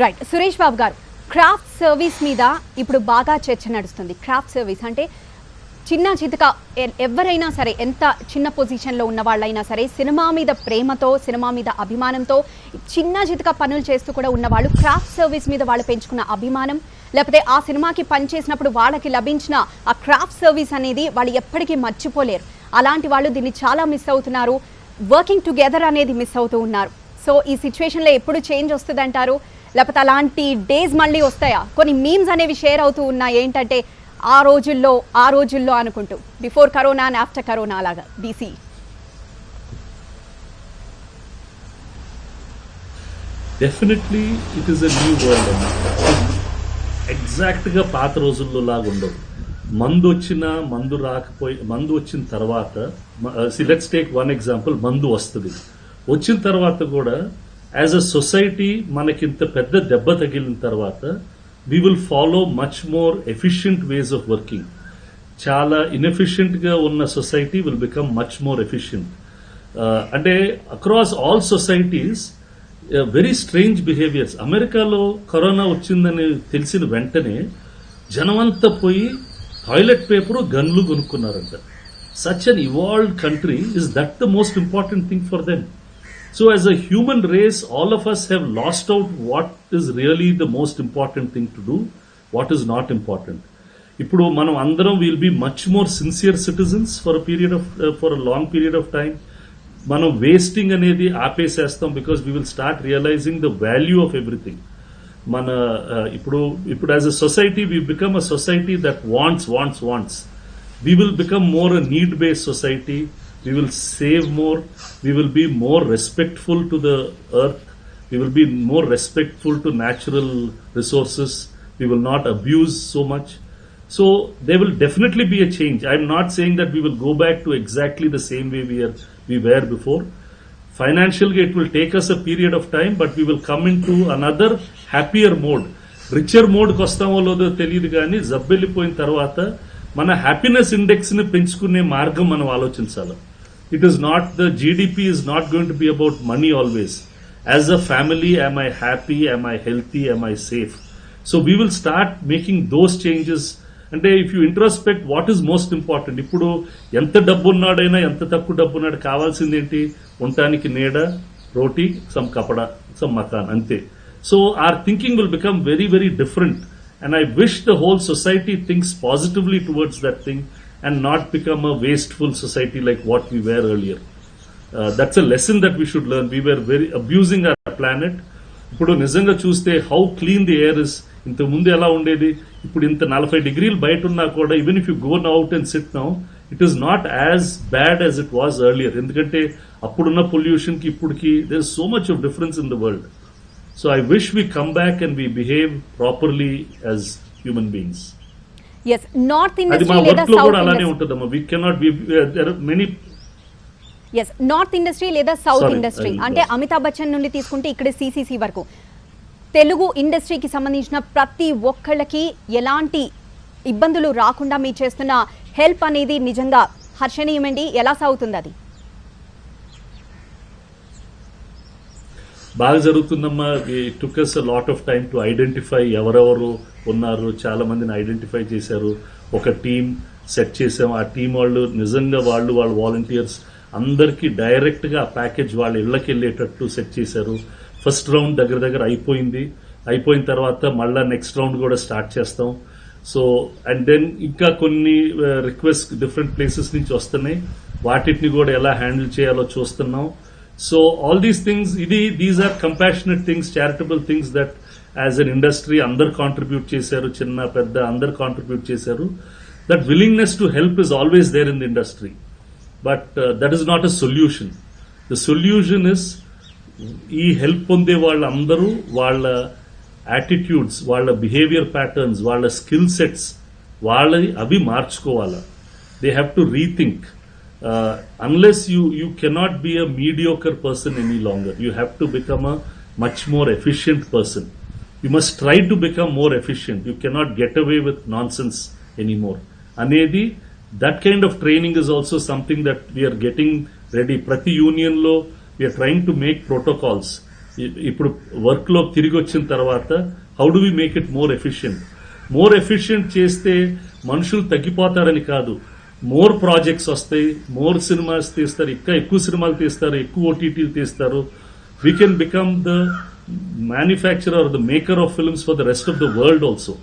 Speaker 1: రైట్. సురేష్ బాబు గారు, క్రాఫ్ట్ సర్వీస్ మీద ఇప్పుడు బాగా చర్చ నడుస్తుంది. క్రాఫ్ట్ సర్వీస్ అంటే చిన్న చితక ఎవరైనా సరే, ఎంత చిన్న పొజిషన్లో ఉన్న వాళ్ళైనా సరే, సినిమా మీద ప్రేమతో, సినిమా మీద అభిమానంతో చిన్న చితక పనులు చేస్తూ కూడా ఉన్నవాళ్ళు క్రాఫ్ట్ సర్వీస్ మీద వాళ్ళు పెంచుకున్న అభిమానం, లేకపోతే ఆ సినిమాకి పనిచేసినప్పుడు వాళ్ళకి లభించిన ఆ క్రాఫ్ట్ సర్వీస్ అనేది వాళ్ళు ఎప్పటికీ మర్చిపోలేరు. అలాంటి వాళ్ళు దీన్ని చాలా మిస్ అవుతున్నారు. వర్కింగ్ టుగెదర్ అనేది మిస్ అవుతూ ఉన్నారు. సో ఈ సిచ్యువేషన్లో ఎప్పుడు చేంజ్ వస్తుంది అంటారు, లేకపోతే అలాంటి డేస్ మళ్ళీ వస్తాయా? కొన్ని మీమ్స్ అనేవి షేర్ అవుతూ ఉన్నాయి, ఏంటంటే ఆ రోజుల్లో అనుకుంటూ, before corona and after corona లాగా BC.
Speaker 2: Definitely it is a new world అన్నమాట. ఎగ్జాక్ట్ గా పాత రోజుల్లో లాగా ఉండవు. మందు వచ్చిన తర్వాత, లెట్స్ టేక్ వన్ ఎగ్జాంపుల్. మందు వస్తుంది, వచ్చిన తర్వాత కూడా యాజ్ అ సొసైటీ మనకింత పెద్ద దెబ్బ తగిలిన తర్వాత we will follow much more efficient ways of working. చాలా ఇన్ఎఫిషియెంట్ గా ఉన్న society will become much more efficient. అంటే across all societies very strange behaviours. అమెరికాలో కరోనా వచ్చిందని తెలిసిన వెంటనే జనమంతా పోయి టాయిలెట్ పేపర్, గన్లు కొనుక్కున్నారంట. Such unevolved country, is that the most important thing for them? So as a human race, all of us have lost out what is really the most important thing to do, what is not important. ఇప్పుడు మనం అందరం will be much more sincere citizens for a long period of time. మనం wasting అనేది ఆపేసేస్తాం because we will start realising the value of everything. మన ఇప్పుడు as a society we become a society that wants. We will become more a need-based society. We will save more. We will be more respectful to the earth. We will be more respectful to natural resources. We will not abuse so much. So there will definitely be a change. I'm not saying that we will go back to exactly the same way we were before. Financially, it will take us a period of time, but we will come into another happier mode. Richer mode kostamo lodo teliyadu gaani zabbellipoyin tarvata మన happiness index ని పెంచుకునే మార్గం మనం ఆలోచించాలి. It is not the GDP is not going to be about money always. As a family, am I happy, am I healthy, am I safe? So we will start making those changes. అంటే if you introspect what is most important. ఇప్పుడు ఎంత డబ్బు ఉన్నాడైనా ఎంత తక్కువ డబ్బు ఉన్నాడు కావాల్సింది ఏంటి? ఉండటానికి నీడ, రోటీ, సమ్ కపడా, సమ్ మకాన్, అంతే. So are thinking will become very very different. And I wish the whole society thinks positively towards that thing and not become a wasteful society like what we were earlier. That's a lesson that we should learn. We were very abusing our planet. ఇప్పుడు నిజంగా చూస్తే how clean the air is. ఇంత ముందు ఎలా ఉండేది? ఇప్పుడు ఇంత 40 degrees బయట ఉన్నా కూడా even if you go out and sit now, it is not as bad as it was earlier. ఎందుకంటే అప్పుడున్న పొల్యూషన్ కి ఇప్పటికి there is so much of difference in the world. So I wish we come back and we behave properly as human beings.
Speaker 1: Yes, North
Speaker 2: అది
Speaker 1: industry
Speaker 2: మా
Speaker 1: లేదా
Speaker 2: work లో
Speaker 1: South
Speaker 2: కూడా అలానే
Speaker 1: industry.
Speaker 2: ఉంటుందమ్మా. We cannot be there are many.
Speaker 1: Yes, North industry లేదా South
Speaker 2: Sorry,
Speaker 1: industry.
Speaker 2: I
Speaker 1: అంటే
Speaker 2: lost.
Speaker 1: Amitabh Bachchan నుండి తీసుకుంటే ఇక్కడ సిసిసి వరకు తెలుగు ఇండస్ట్రీకి సంబంధించిన ప్రతి ఒక్కళ్ళకి ఎలాంటి ఇబ్బందులు రాకుండా మీరు చేస్తున్న హెల్ప్ అనేది నిజంగా హర్షణీయమండి. ఎలా సాగుతుంది అది?
Speaker 2: బాగా జరుగుతుందమ్మా. It took us a lot of time to identify ఎవరెవరు ఉన్నారు. చాలా మందిని ఐడెంటిఫై చేశారు. ఒక టీం సెట్ చేసాం. ఆ టీం వాళ్ళు నిజంగా వాళ్ళ వాలంటీర్స్ అందరికీ డైరెక్ట్ గా ఆ ప్యాకేజ్ వాళ్ళ ఇళ్లకి వెళ్ళేటట్టు సెట్ చేశారు. ఫస్ట్ రౌండ్ దగ్గర అయిపోయింది. అయిపోయిన తర్వాత మళ్ళా నెక్స్ట్ రౌండ్ కూడా స్టార్ట్ చేస్తాం. సో అండ్ దెన్ ఇంకా కొన్ని రిక్వెస్ట్ డిఫరెంట్ ప్లేసెస్ నుంచి వస్తున్నాయి. వాటిని కూడా ఎలా హ్యాండిల్ చేయాలో చూస్తున్నాం. So all these things, these are compassionate things, charitable things that as an industry అందరు contribute చేశారు. చిన్న పెద్ద అందరు contribute చేశారు. That willingness to help is always there in the industry. But that is not a solution. The solution is ఈ help పొందే వాళ్ళందరూ వాళ్ళ యాటిట్యూడ్స్, వాళ్ళ బిహేవియర్ ప్యాటర్న్స్, వాళ్ళ స్కిల్ సెట్స్ అవి మార్చుకోవాలా. They have to rethink. Unless you cannot be a mediocre person any longer. You have to become a much more efficient person. You must try to become more efficient. You cannot get away with nonsense anymore. Anedi, that kind of training is also something that we are getting ready. Prati union lo we are trying to make protocols. Ippudu work lo tirigi vachin tarvata how do we make it more efficient? More efficient cheste manushuలు తగ్గిపోతారని కాదు. More projects వస్తాయి, more cinemas తీస్తారు, ఇంకా ఎక్కువ సినిమాలు తీస్తారు, ఎక్కువ ఓటీటీలు తీస్తారు. We can become the manufacturer the maker of films for the rest of the world also.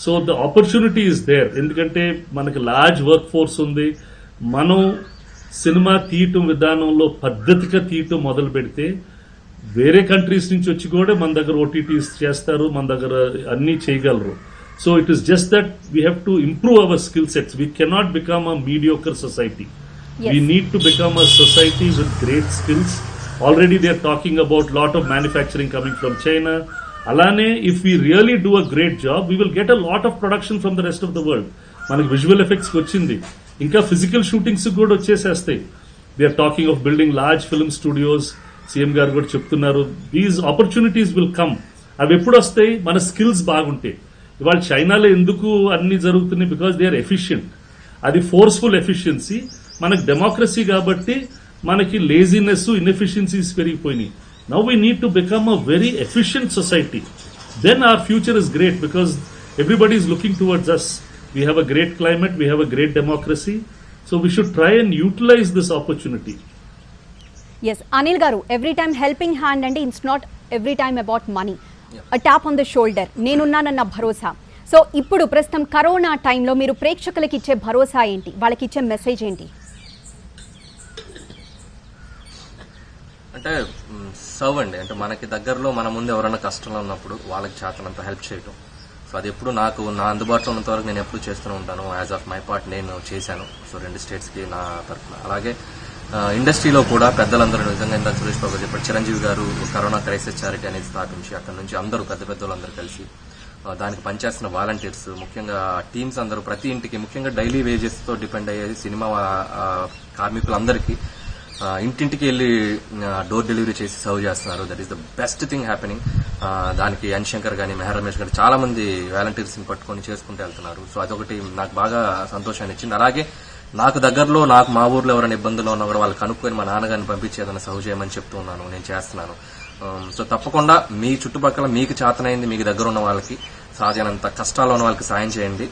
Speaker 2: So the opportunity is there. ఎందుకంటే మనకి లార్జ్ వర్క్ ఫోర్స్ ఉంది. మనం సినిమా తీయటం విధానంలో పద్ధతిగా తీయటం మొదలు పెడితే వేరే కంట్రీస్ నుంచి వచ్చి కూడా మన దగ్గర ఓటీటీస్ చేస్తారు, మన దగ్గర అన్నీ చేయగలరు. So it is just that we have to improve our skill sets. We cannot become a mediocre society.
Speaker 1: Yes.
Speaker 2: We need to become a society with great skills. Already they are talking about lot of manufacturing coming from China. Alane, if we really do a great job, we will get a lot of production from the rest of the world. Manaki visual effects vachindi. Inka physical shootings kuda vachesestayi. They are talking of building large film studios. CM garu kuda cheptunnaru. These opportunities will come. Avi eppudu vastayi? Mana skills baagunte. ఇవాళ చైనాలో ఎందుకు అన్ని జరుగుతున్నాయి? Because they are efficient. అది forceful efficiency. మనకు democracy కాబట్టి మనకి laziness, inefficiencies పెరిగిపోయినాయి. Now we need to become a very efficient society. Then our future is great because everybody is looking towards us. We have a great climate, we have a great democracy. So we should try and utilize this opportunity.
Speaker 1: Yes Anil గారు, every time helping hand అంటే it's not every time about money, tap on the shoulder, నేనున్నానన్న Bharosa. So ఇప్పుడు ప్రస్తుతం corona టైంలో మీరు ప్రేక్షకులకి ఇచ్చే భరోసా ఏంటి, వాళ్ళకి ఇచ్చే మెసేజ్ ఏంటి?
Speaker 4: అంటే సర్వ్ అండి, అంటే మనకి దగ్గరలో మన ముందు ఎవరైనా కష్టంలో ఉన్నప్పుడు వాళ్ళకి చేతనంత హెల్ప్ చేయటం. సో అది ఎప్పుడు నాకు నా అందుబాటులో ఉన్నంత వరకు నేను ఎప్పుడు చేస్తూనే ఉంటాను. యాజ్ ఆఫ్ మై పార్ట్ నేను చేశాను. సో 2 స్టేట్స్కి నా తరఫున. అలాగే ఇండస్ట్రీలో కూడా పెద్దలందరూ నిజంగా ఇందాక సురేష్ బాబు చెప్పారు, చిరంజీవి గారు కరోనా క్రైసిస్ చారిటీ అనేది స్థాపించి అక్కడ నుంచి అందరూ పెద్దలందరూ కలిసి దానికి పనిచేస్తున్న వాలంటీర్స్, ముఖ్యంగా టీమ్స్ అందరూ ప్రతి ఇంటికి, ముఖ్యంగా డైలీ వేజెస్ తో డిపెండ్ అయ్యేది సినిమా కార్మికులందరికీ ఇంటింటికి వెళ్ళి డోర్ డెలివరీ చేసి సర్వ్ చేస్తున్నారు. That is the best thing happening. దానికి అన్శంకర్ గానీ, మెహర్ రమేష్ గానీ చాలా మంది వాలంటీర్స్ ని పట్టుకొని చేసుకుంటూ వెళ్తున్నారు. సో అదొకటి నాకు బాగా సంతోషాన్ని ఇచ్చింది. అలాగే నాకు దగ్గరలో, నాకు మా ఊర్లో ఎవరైనా ఇబ్బందులు ఉన్నా కూడా వాళ్ళు కనుక్కొని మా నాన్నగారిని పంపించి ఏదైనా సర్వ్ చేయమని చెప్తూ ఉన్నాను, నేను చేస్తున్నాను. సో తప్పకుండా మీ చుట్టుపక్కల మీకు చేతనైంది మీకు దగ్గర ఉన్న వాళ్ళకి, సాధ్యమైనంత కష్టాల్లో ఉన్న వాళ్ళకి సాయం చేయండి.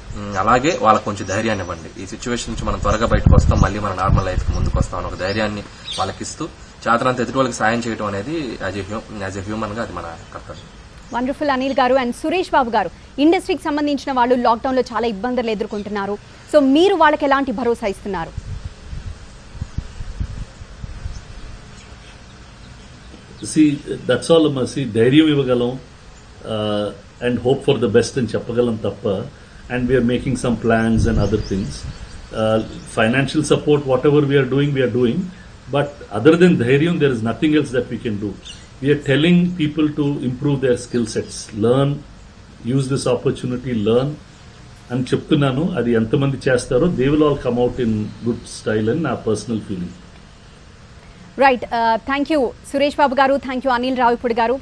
Speaker 4: అలాగే వాళ్ళకి కొంచెం ధైర్యాన్ని ఇవ్వండి. ఈ సిచ్యువేషన్ నుంచి మనం త్వరగా బయటకు వస్తాం, మళ్ళీ మన నార్మల్ లైఫ్ కి ముందుకు వస్తాం అని ఒక ధైర్యాన్ని వాళ్ళకి ఇస్తూ చేతనంత ఎదుటి వాళ్ళకి సాయం చేయడం అనేది యాజ్ ఎ హ్యూమన్ గా అది మన కర్తవ్యం.
Speaker 1: వండర్ఫుల్ అనిల్ గారు. అండ్ సురేష్ బాబు గారు, ఇండస్ట్రీకి సంబంధించిన వాళ్ళు లాక్డౌన్లో చాలా ఇబ్బందులు ఎదుర్కొంటున్నారు. సో మీరు వాళ్ళకి ఎలాంటి భరోసా ఇస్తున్నారు?
Speaker 2: దట్స్ ఆల్ అమ్మా. ధైర్యం ఇవ్వగలం and hope for the best అని చెప్పగలం తప్ప, and we're making some plans and other things. Financial support whatever we're doing, but other than ధైర్యం there is nothing else that we can do. We are telling people to improve their skill sets, learn, use this opportunity, learn అని చెప్తున్నాను. అది ఎంతమంది చేస్తారో they will all come out in good style అని నా personal feeling.
Speaker 1: Right, thank you Suresh Babu గారు, thank you Anil Ravipudi గారు.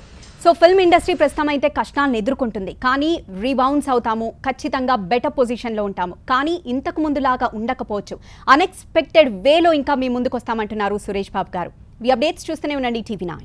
Speaker 1: So film industry ప్రస్తుతం అయితే కష్టాలను ఎదుర్కొంటుంది, కానీ రీబౌన్స్ అవుతాము, ఖచ్చితంగా బెటర్ పొజిషన్లో ఉంటాము. కానీ ఇంతకు ముందులాగా ఉండకపోవచ్చు, అన్ఎక్స్పెక్టెడ్ వేలో ఇంకా మీ ముందుకు వస్తామంటున్నారు సురేష్ బాబు గారు. ఈ అప్డేట్స్ చూస్తూనే ఉండండి TV9.